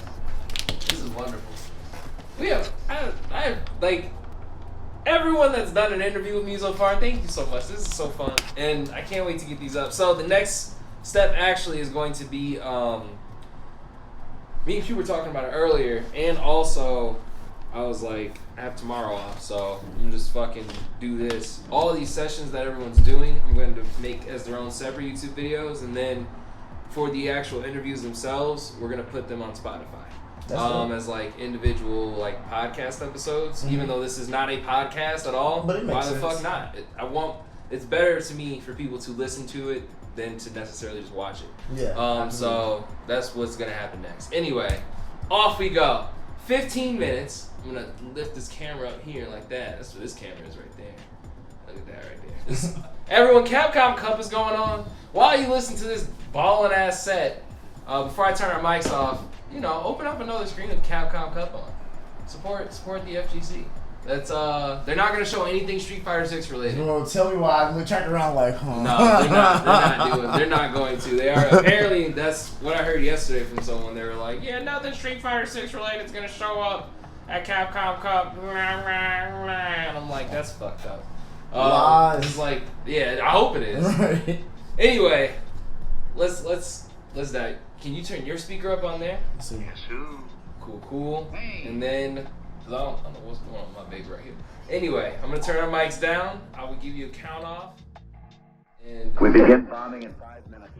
Speaker 2: This is wonderful. We have, I have, like, everyone that's done an interview with me so far, thank you so much. This is so fun. And I can't wait to get these up. So the next step actually is going to be, me and Q were talking about it earlier, and also I was like, I have tomorrow off, so I'm gonna just fucking do this. All of these sessions that everyone's doing, I'm going to make as their own separate YouTube videos, and then for the actual interviews themselves, we're gonna put them on Spotify. As like individual like podcast episodes, even though this is not a podcast at all.
Speaker 1: But it makes
Speaker 2: why the
Speaker 1: sense.
Speaker 2: fuck not? It's better to me for people to listen to it than to necessarily just watch it.
Speaker 1: Yeah.
Speaker 2: So that's what's gonna happen next. Anyway, off we go. 15 minutes. I'm gonna lift this camera up here like that. That's what this camera is right there. Look at that right there. This, everyone, Capcom Cup is going on. While you listen to this ballin' ass set, before I turn our mics off, you know, open up another screen with Capcom Cup on. Support the FGC. That's they're not gonna show anything Street Fighter 6 related.
Speaker 1: Bro, tell me why I'm turned around like, huh?
Speaker 2: No, they're not going to. They are apparently. That's what I heard yesterday from someone. They were like, yeah, nothing Street Fighter 6 related is gonna show up at Capcom Cup. And I'm like, that's fucked up. It's like, yeah, I hope it is.
Speaker 1: Right.
Speaker 2: Anyway, let's dive. Can you turn your speaker up on there?
Speaker 1: Let's see.
Speaker 2: Cool. And then, I don't know what's going on with my baby right here. Anyway, I'm gonna turn our mics down. I will give you a count off. And
Speaker 3: we begin bombing in 5 minutes.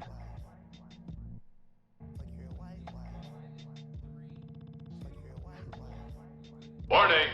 Speaker 4: Warning!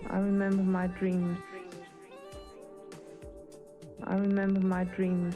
Speaker 5: I remember my dreams. I remember my dreams.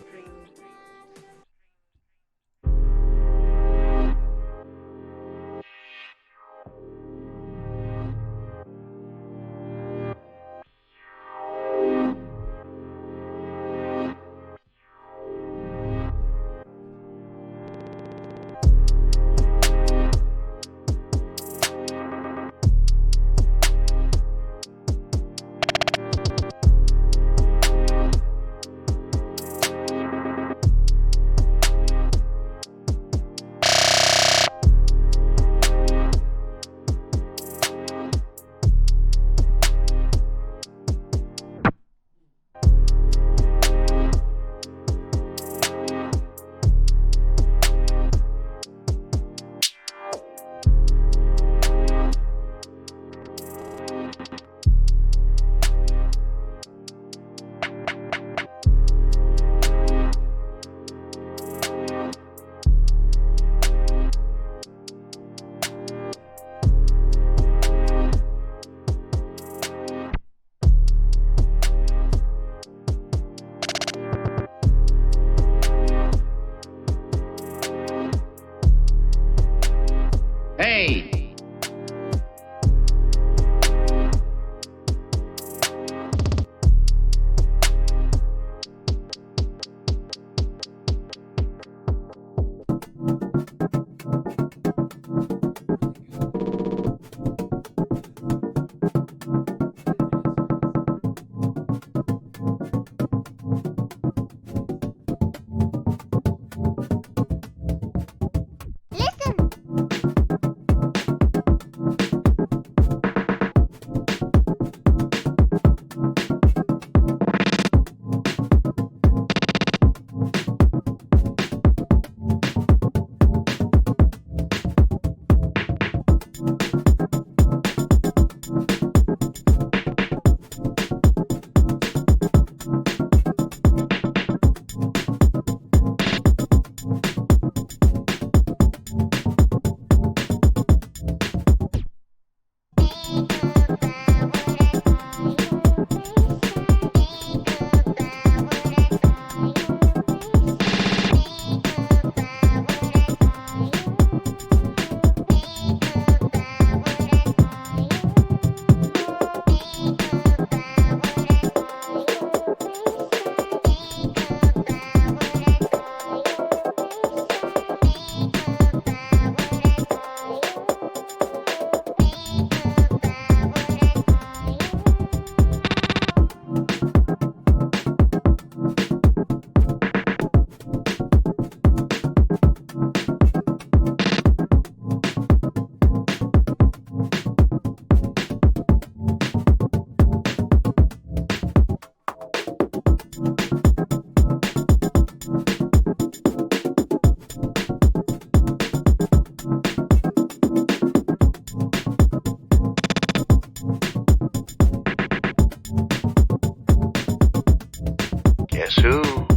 Speaker 4: Guess who?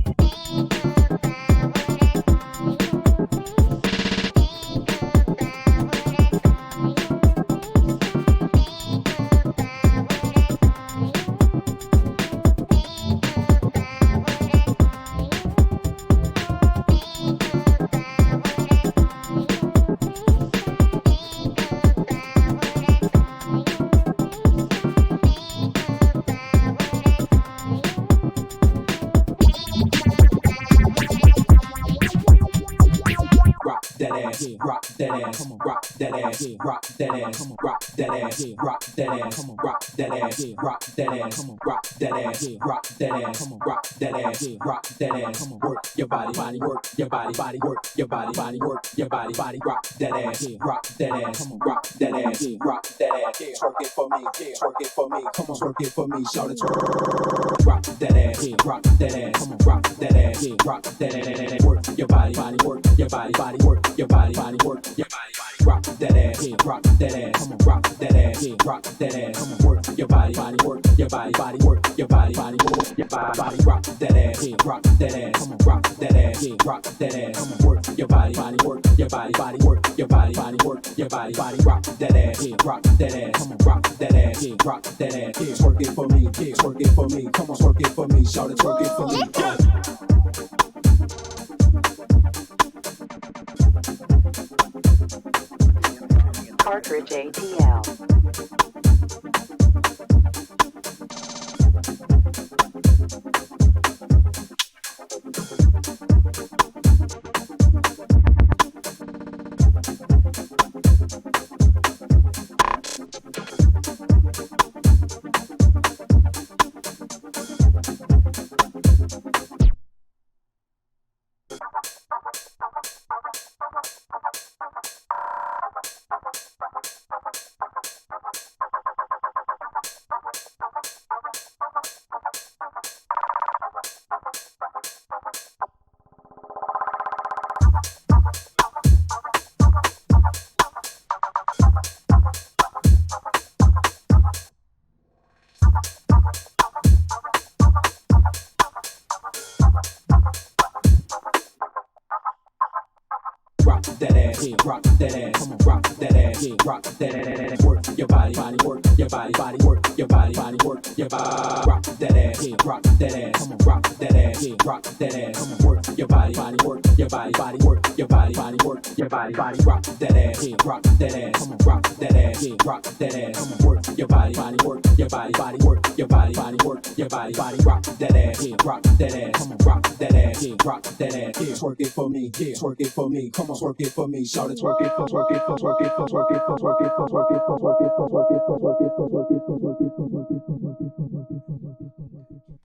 Speaker 6: Rock that ass, rock that ass, rock that ass, rock that ass, rock that ass, rock that ass, rock that ass, rock that ass, rock that ass, rock that ass, rock that ass, work your body, work your body, work your body, work your body, rock that ass, rock that ass, rock that ass, rock that ass, twerk it for me, twerk it for me, come on, twerk it for me, shout it, rock that ass, rock that ass, rock that ass, rock that ass, work your body, work your body, work your body, work your body, rock that ass, rock that ass, rock that ass, rock that ass, work your body, work your body, work your body, work your body, rock that ass, rock that ass, rock that ass, rock that ass, work your body, work your body, work your body, work your body, rock that ass, rock that ass, rock that ass, rock that ass, twerk it for me, twerk it for me, come on, twerk it for me, shout it, twerk it for me.
Speaker 7: CartridgeATL.
Speaker 6: That ass, rock that ass, rock that ass, rock that ass, work your body, work your body, work your body, work your body, rock that ass, rock that ass, rock that ass, rock that ass, work your body, work your body, work your body, work your body, rock that ass, rock that ass, rock that ass, rock that ass, work your body, work your body, work your body, work your body, rock that ass, rock that ass, rock that ass, rock that ass, twerk it for me, twerk it for me, come on, twerk it for me, shout it, twerk it for, twerk it for, twerk it for, twerk it for, twerk it for, twerk it for, twerk it for, twerk it for, twerk it for, twerk it for, twerk it for, twerk it for, twerk it for, twerk it for, twerk it for, twerk it for.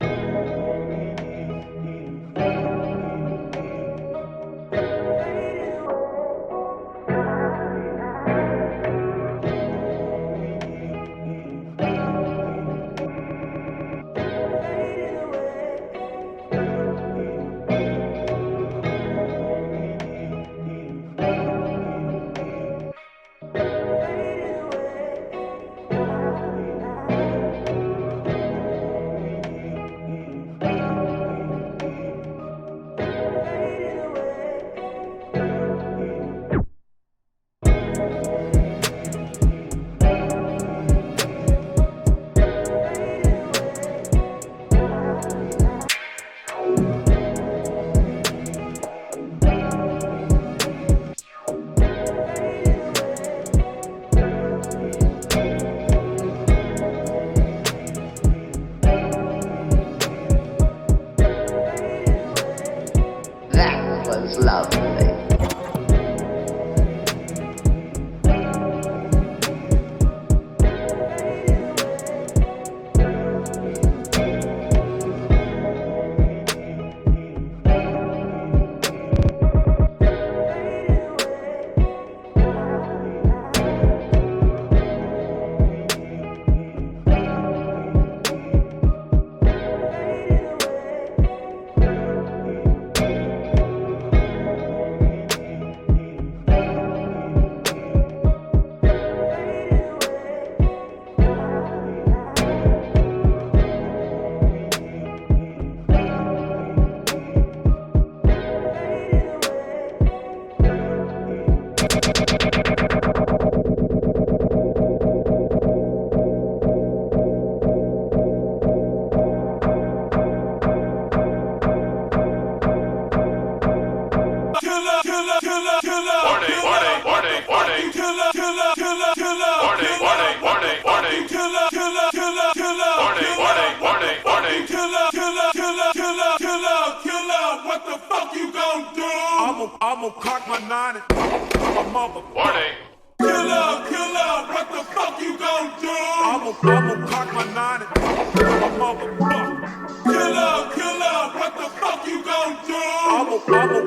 Speaker 4: motherfucker. Killer, what the fuck you gon' do? I'ma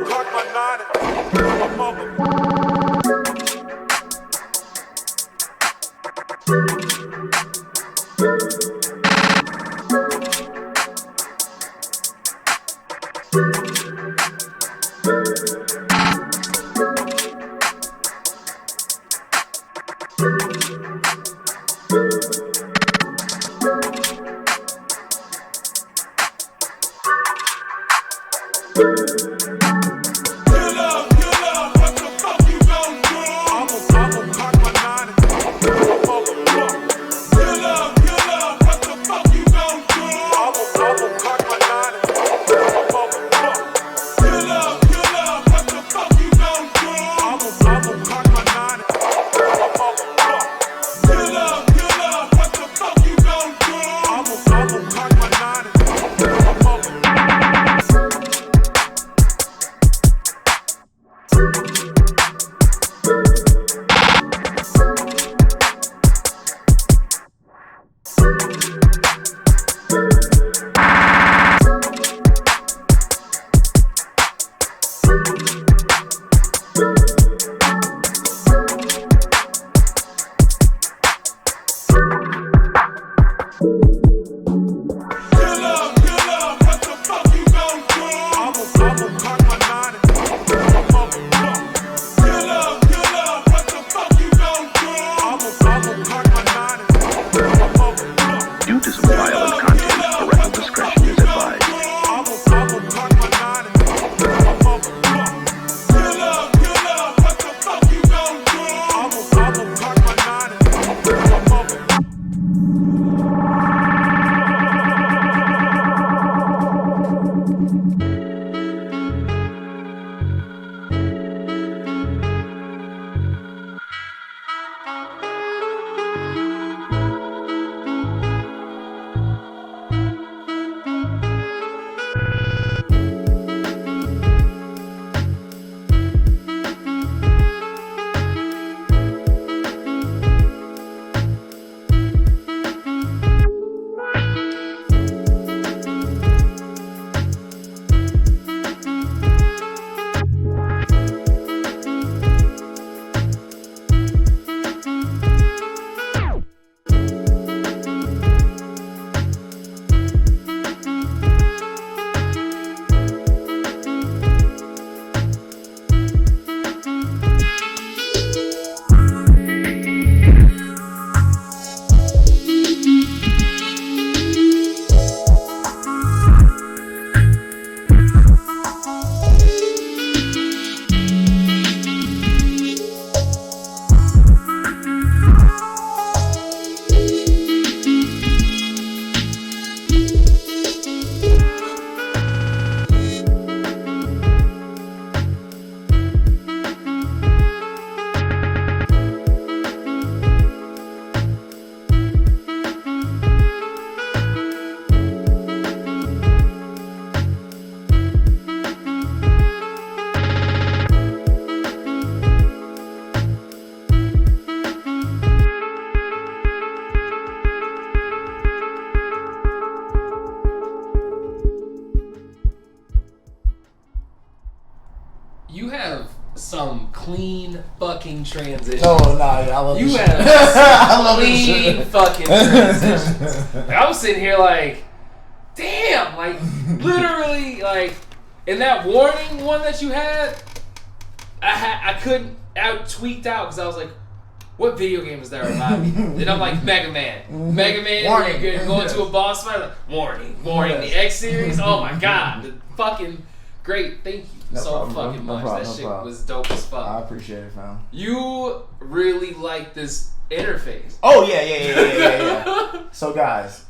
Speaker 4: cock my 9 and a motherfucker.
Speaker 2: You have some clean fucking transitions.
Speaker 1: Oh, nah, I love
Speaker 2: you
Speaker 1: this
Speaker 2: have
Speaker 1: shit. I love this
Speaker 2: clean
Speaker 1: shit.
Speaker 2: fucking transitions. Like, I was sitting here like, damn, like literally, like in that warning one that you had, I couldn't. I tweaked out because I was like, what video game is that remind me? Then I'm like, Mega Man. Mega Man,
Speaker 1: Warning.
Speaker 2: you're going to a boss fight, like, warning.
Speaker 1: Yes.
Speaker 2: The X series, oh my god. The fucking great, thank you
Speaker 1: No
Speaker 2: so
Speaker 1: problem, bro.
Speaker 2: fucking
Speaker 1: No
Speaker 2: much.
Speaker 1: problem,
Speaker 2: That
Speaker 1: no
Speaker 2: shit
Speaker 1: problem.
Speaker 2: was dope as fuck.
Speaker 1: I appreciate it, fam.
Speaker 2: You really like this interface.
Speaker 1: Oh, yeah. So, guys.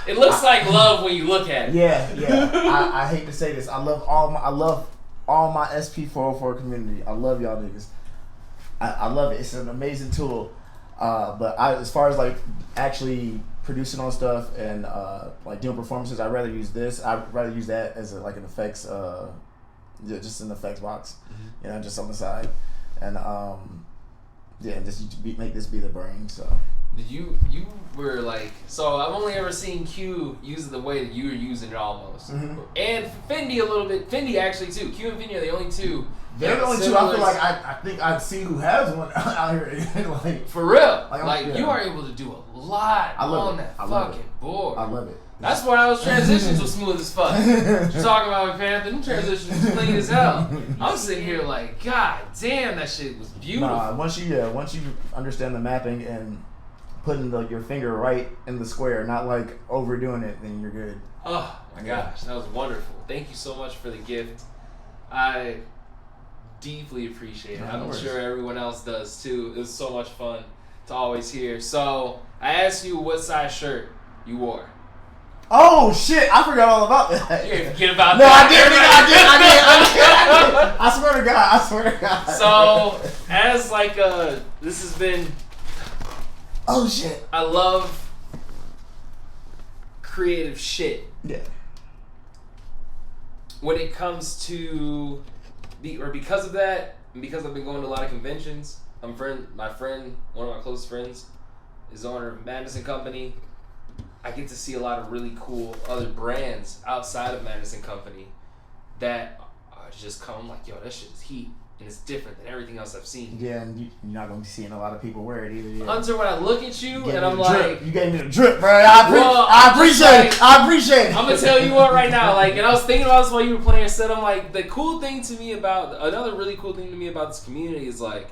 Speaker 2: It looks like love when you look at it.
Speaker 1: Yeah. I hate to say this. I love all my SP404 community. I love y'all niggas. I love it. It's an amazing tool. But as far as like actually producing on stuff and like doing performances, I'd rather use this. I'd rather use that as an effects, just an effects box, just on the side, and just make this be the brain. So
Speaker 2: You were like, so I've only ever seen Q use it the way that you were using it almost.
Speaker 1: Mm-hmm.
Speaker 2: And Fendi a little bit. Fendi actually too. Q and Fendi are the only two.
Speaker 1: They're the only two. I feel like I think I see who has one out here. Like
Speaker 2: for real.
Speaker 1: Like
Speaker 2: you are able to do a lot on that fucking board.
Speaker 1: I love it.
Speaker 2: That's why those transitions were smooth as fuck. You're talking about Panther, them transitions was clean as hell. I'm sitting here like, God damn, that shit was beautiful.
Speaker 1: Nah, once you understand the mapping and putting your finger right in the square, not like overdoing it, then you're good.
Speaker 2: Oh my gosh, that was wonderful. Thank you so much for the gift. I deeply appreciate it. I'm sure everyone else does too. It was so much fun to always hear. So I asked you what size shirt you wore.
Speaker 1: Oh shit! I forgot all about that.
Speaker 2: You didn't forget about
Speaker 1: no,
Speaker 2: that.
Speaker 1: I did. I swear to God.
Speaker 2: So as like this has been.
Speaker 1: Oh shit!
Speaker 2: I love creative shit.
Speaker 1: Yeah.
Speaker 2: When it comes to because of that, and because I've been going to a lot of conventions, my friend, one of my closest friends, is owner of Madison Company. I get to see a lot of really cool other brands outside of Madison Company that just come like, yo, that shit is heat. And it's different than everything else I've seen.
Speaker 1: Yeah, and you're not going to be seeing a lot of people wear it either. Yeah.
Speaker 2: Hunter, when I look at you and I'm like...
Speaker 1: You gave me the drip, bro. I appreciate it. I appreciate it.
Speaker 2: I'm going to tell you what right now. Like, and I was thinking about this while you were playing and said, I'm like, another really cool thing to me about this community is like,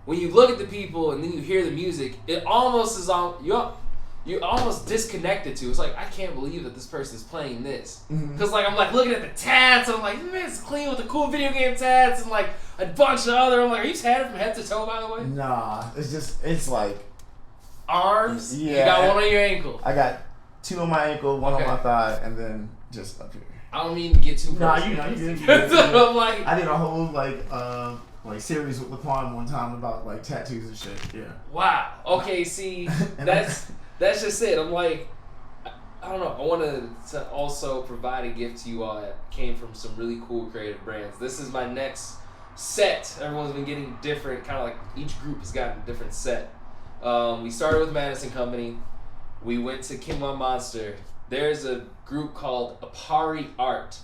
Speaker 2: when you look at the people and then you hear the music, it almost is on... You're almost disconnected to. It's like, I can't believe that this person is playing this. Because, like, I'm, like, looking at the tats, and I'm like, man, it's clean with the cool video game tats, and, like, a bunch of other. I'm like, are you tatted from head to toe, by the way?
Speaker 1: Nah, it's like...
Speaker 2: Arms?
Speaker 1: Yeah.
Speaker 2: You got one on your ankle.
Speaker 1: I got 2 on my ankle, 1 on my thigh, and then just up here.
Speaker 2: I don't mean to get too
Speaker 1: personal. Nah, you good.
Speaker 2: I'm like... I
Speaker 1: did a whole, like series with Laquan one time about, like, tattoos and shit. Yeah.
Speaker 2: Wow. Okay, see, That's just it. I'm like, I don't know. I wanted to also provide a gift to you all that came from some really cool creative brands. This is my next set. Everyone's been getting different, kind of like each group has gotten a different set. We started with Madison Company. We went to King One Monster. There's a group called Apparel Art.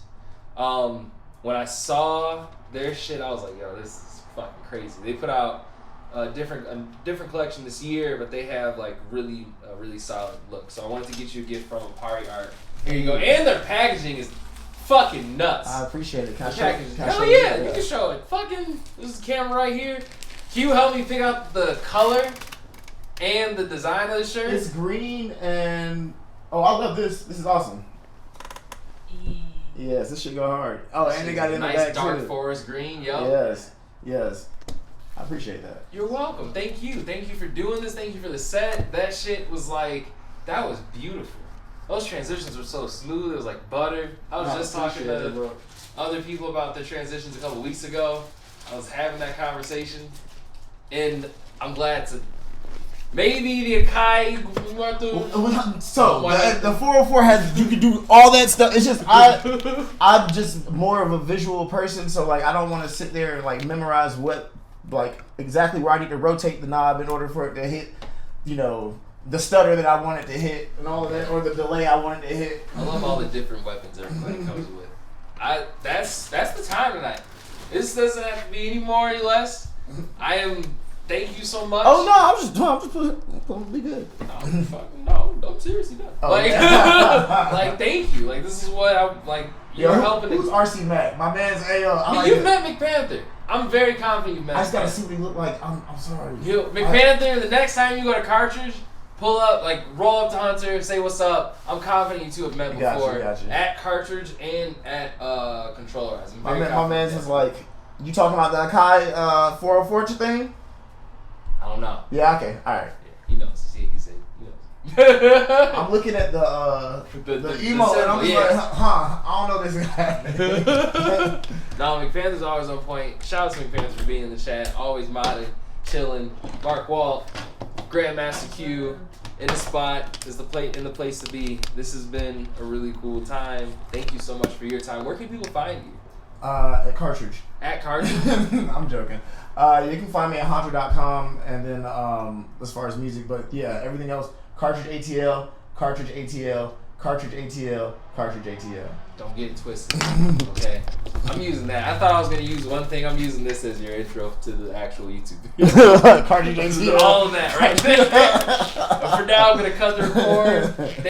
Speaker 2: When I saw their shit, I was like, yo, this is fucking crazy. They put out a different collection this year, but they have like really solid look. So I wanted to get you a gift from Apparel Art. Here you go. And their packaging is fucking nuts.
Speaker 1: I appreciate it.
Speaker 2: Hell yeah, you can show it. Fucking, this is the camera right here. Can you help me pick out the color and the design of the shirt?
Speaker 1: It's green and I love this. This is awesome. Yes, this should go hard. Oh, and they got it in the back too.
Speaker 2: Nice dark forest green, yo.
Speaker 1: Yes. I appreciate that.
Speaker 2: You're welcome. Thank you. Thank you for doing this. Thank you for the set. That shit was like, that was beautiful. Those transitions were so smooth. It was like butter. I was just talking to other people about their transitions a couple weeks ago. I was having that conversation. And I'm glad to... Maybe the Akai...
Speaker 1: So, the 404 has... You can do all that stuff. It's just... I'm just more of a visual person, so like I don't want to sit there and like memorize what... like exactly where I need to rotate the knob in order for it to hit, the stutter that I want it to hit and all of that, or the delay I want it to hit.
Speaker 2: I love all the different weapons everybody comes with. That's the time tonight. This doesn't have to be any more or any less. Thank you so much.
Speaker 1: Oh no, I'm just gonna be good.
Speaker 2: No, seriously not.
Speaker 1: Oh,
Speaker 2: like thank you. Like this is what I'm like. You're helping.
Speaker 1: Who's RC Mac? My man's
Speaker 2: you've met McPanther. I'm very confident you've met.
Speaker 1: I just gotta see what he look like. I'm sorry.
Speaker 2: McPanther. The next time you go to Cartridge, pull up, like roll up to Hunter, say what's up. I'm confident you two have met before.
Speaker 1: Gotcha.
Speaker 2: At Cartridge and at Controllerize.
Speaker 1: My man's is like, you talking about the Akai 404 thing?
Speaker 2: I don't know.
Speaker 1: Yeah. Okay. All right.
Speaker 2: Yeah, he knows. He said.
Speaker 1: I'm looking at the emo and I'm just like, I don't know this guy.
Speaker 2: No, McPanther's always on point. Shout out to McPanther for being in the chat. Always modding, chilling. Mark Walt, Grandmaster Q, in the spot is in the place to be. This has been a really cool time. Thank you so much for your time. Where can people find you?
Speaker 1: At Cartridge.
Speaker 2: At Cartridge?
Speaker 1: I'm joking. You can find me at Havntr.com, and then as far as music, but yeah, everything else, CartridgeATL, CartridgeATL, CartridgeATL, CartridgeATL.
Speaker 2: Don't get it twisted. Okay. I'm using that. I thought I was going to use one thing. I'm using this as your intro to the actual YouTube video.
Speaker 1: CartridgeATL.
Speaker 2: All of that right there. But for now, I'm going to cut the record.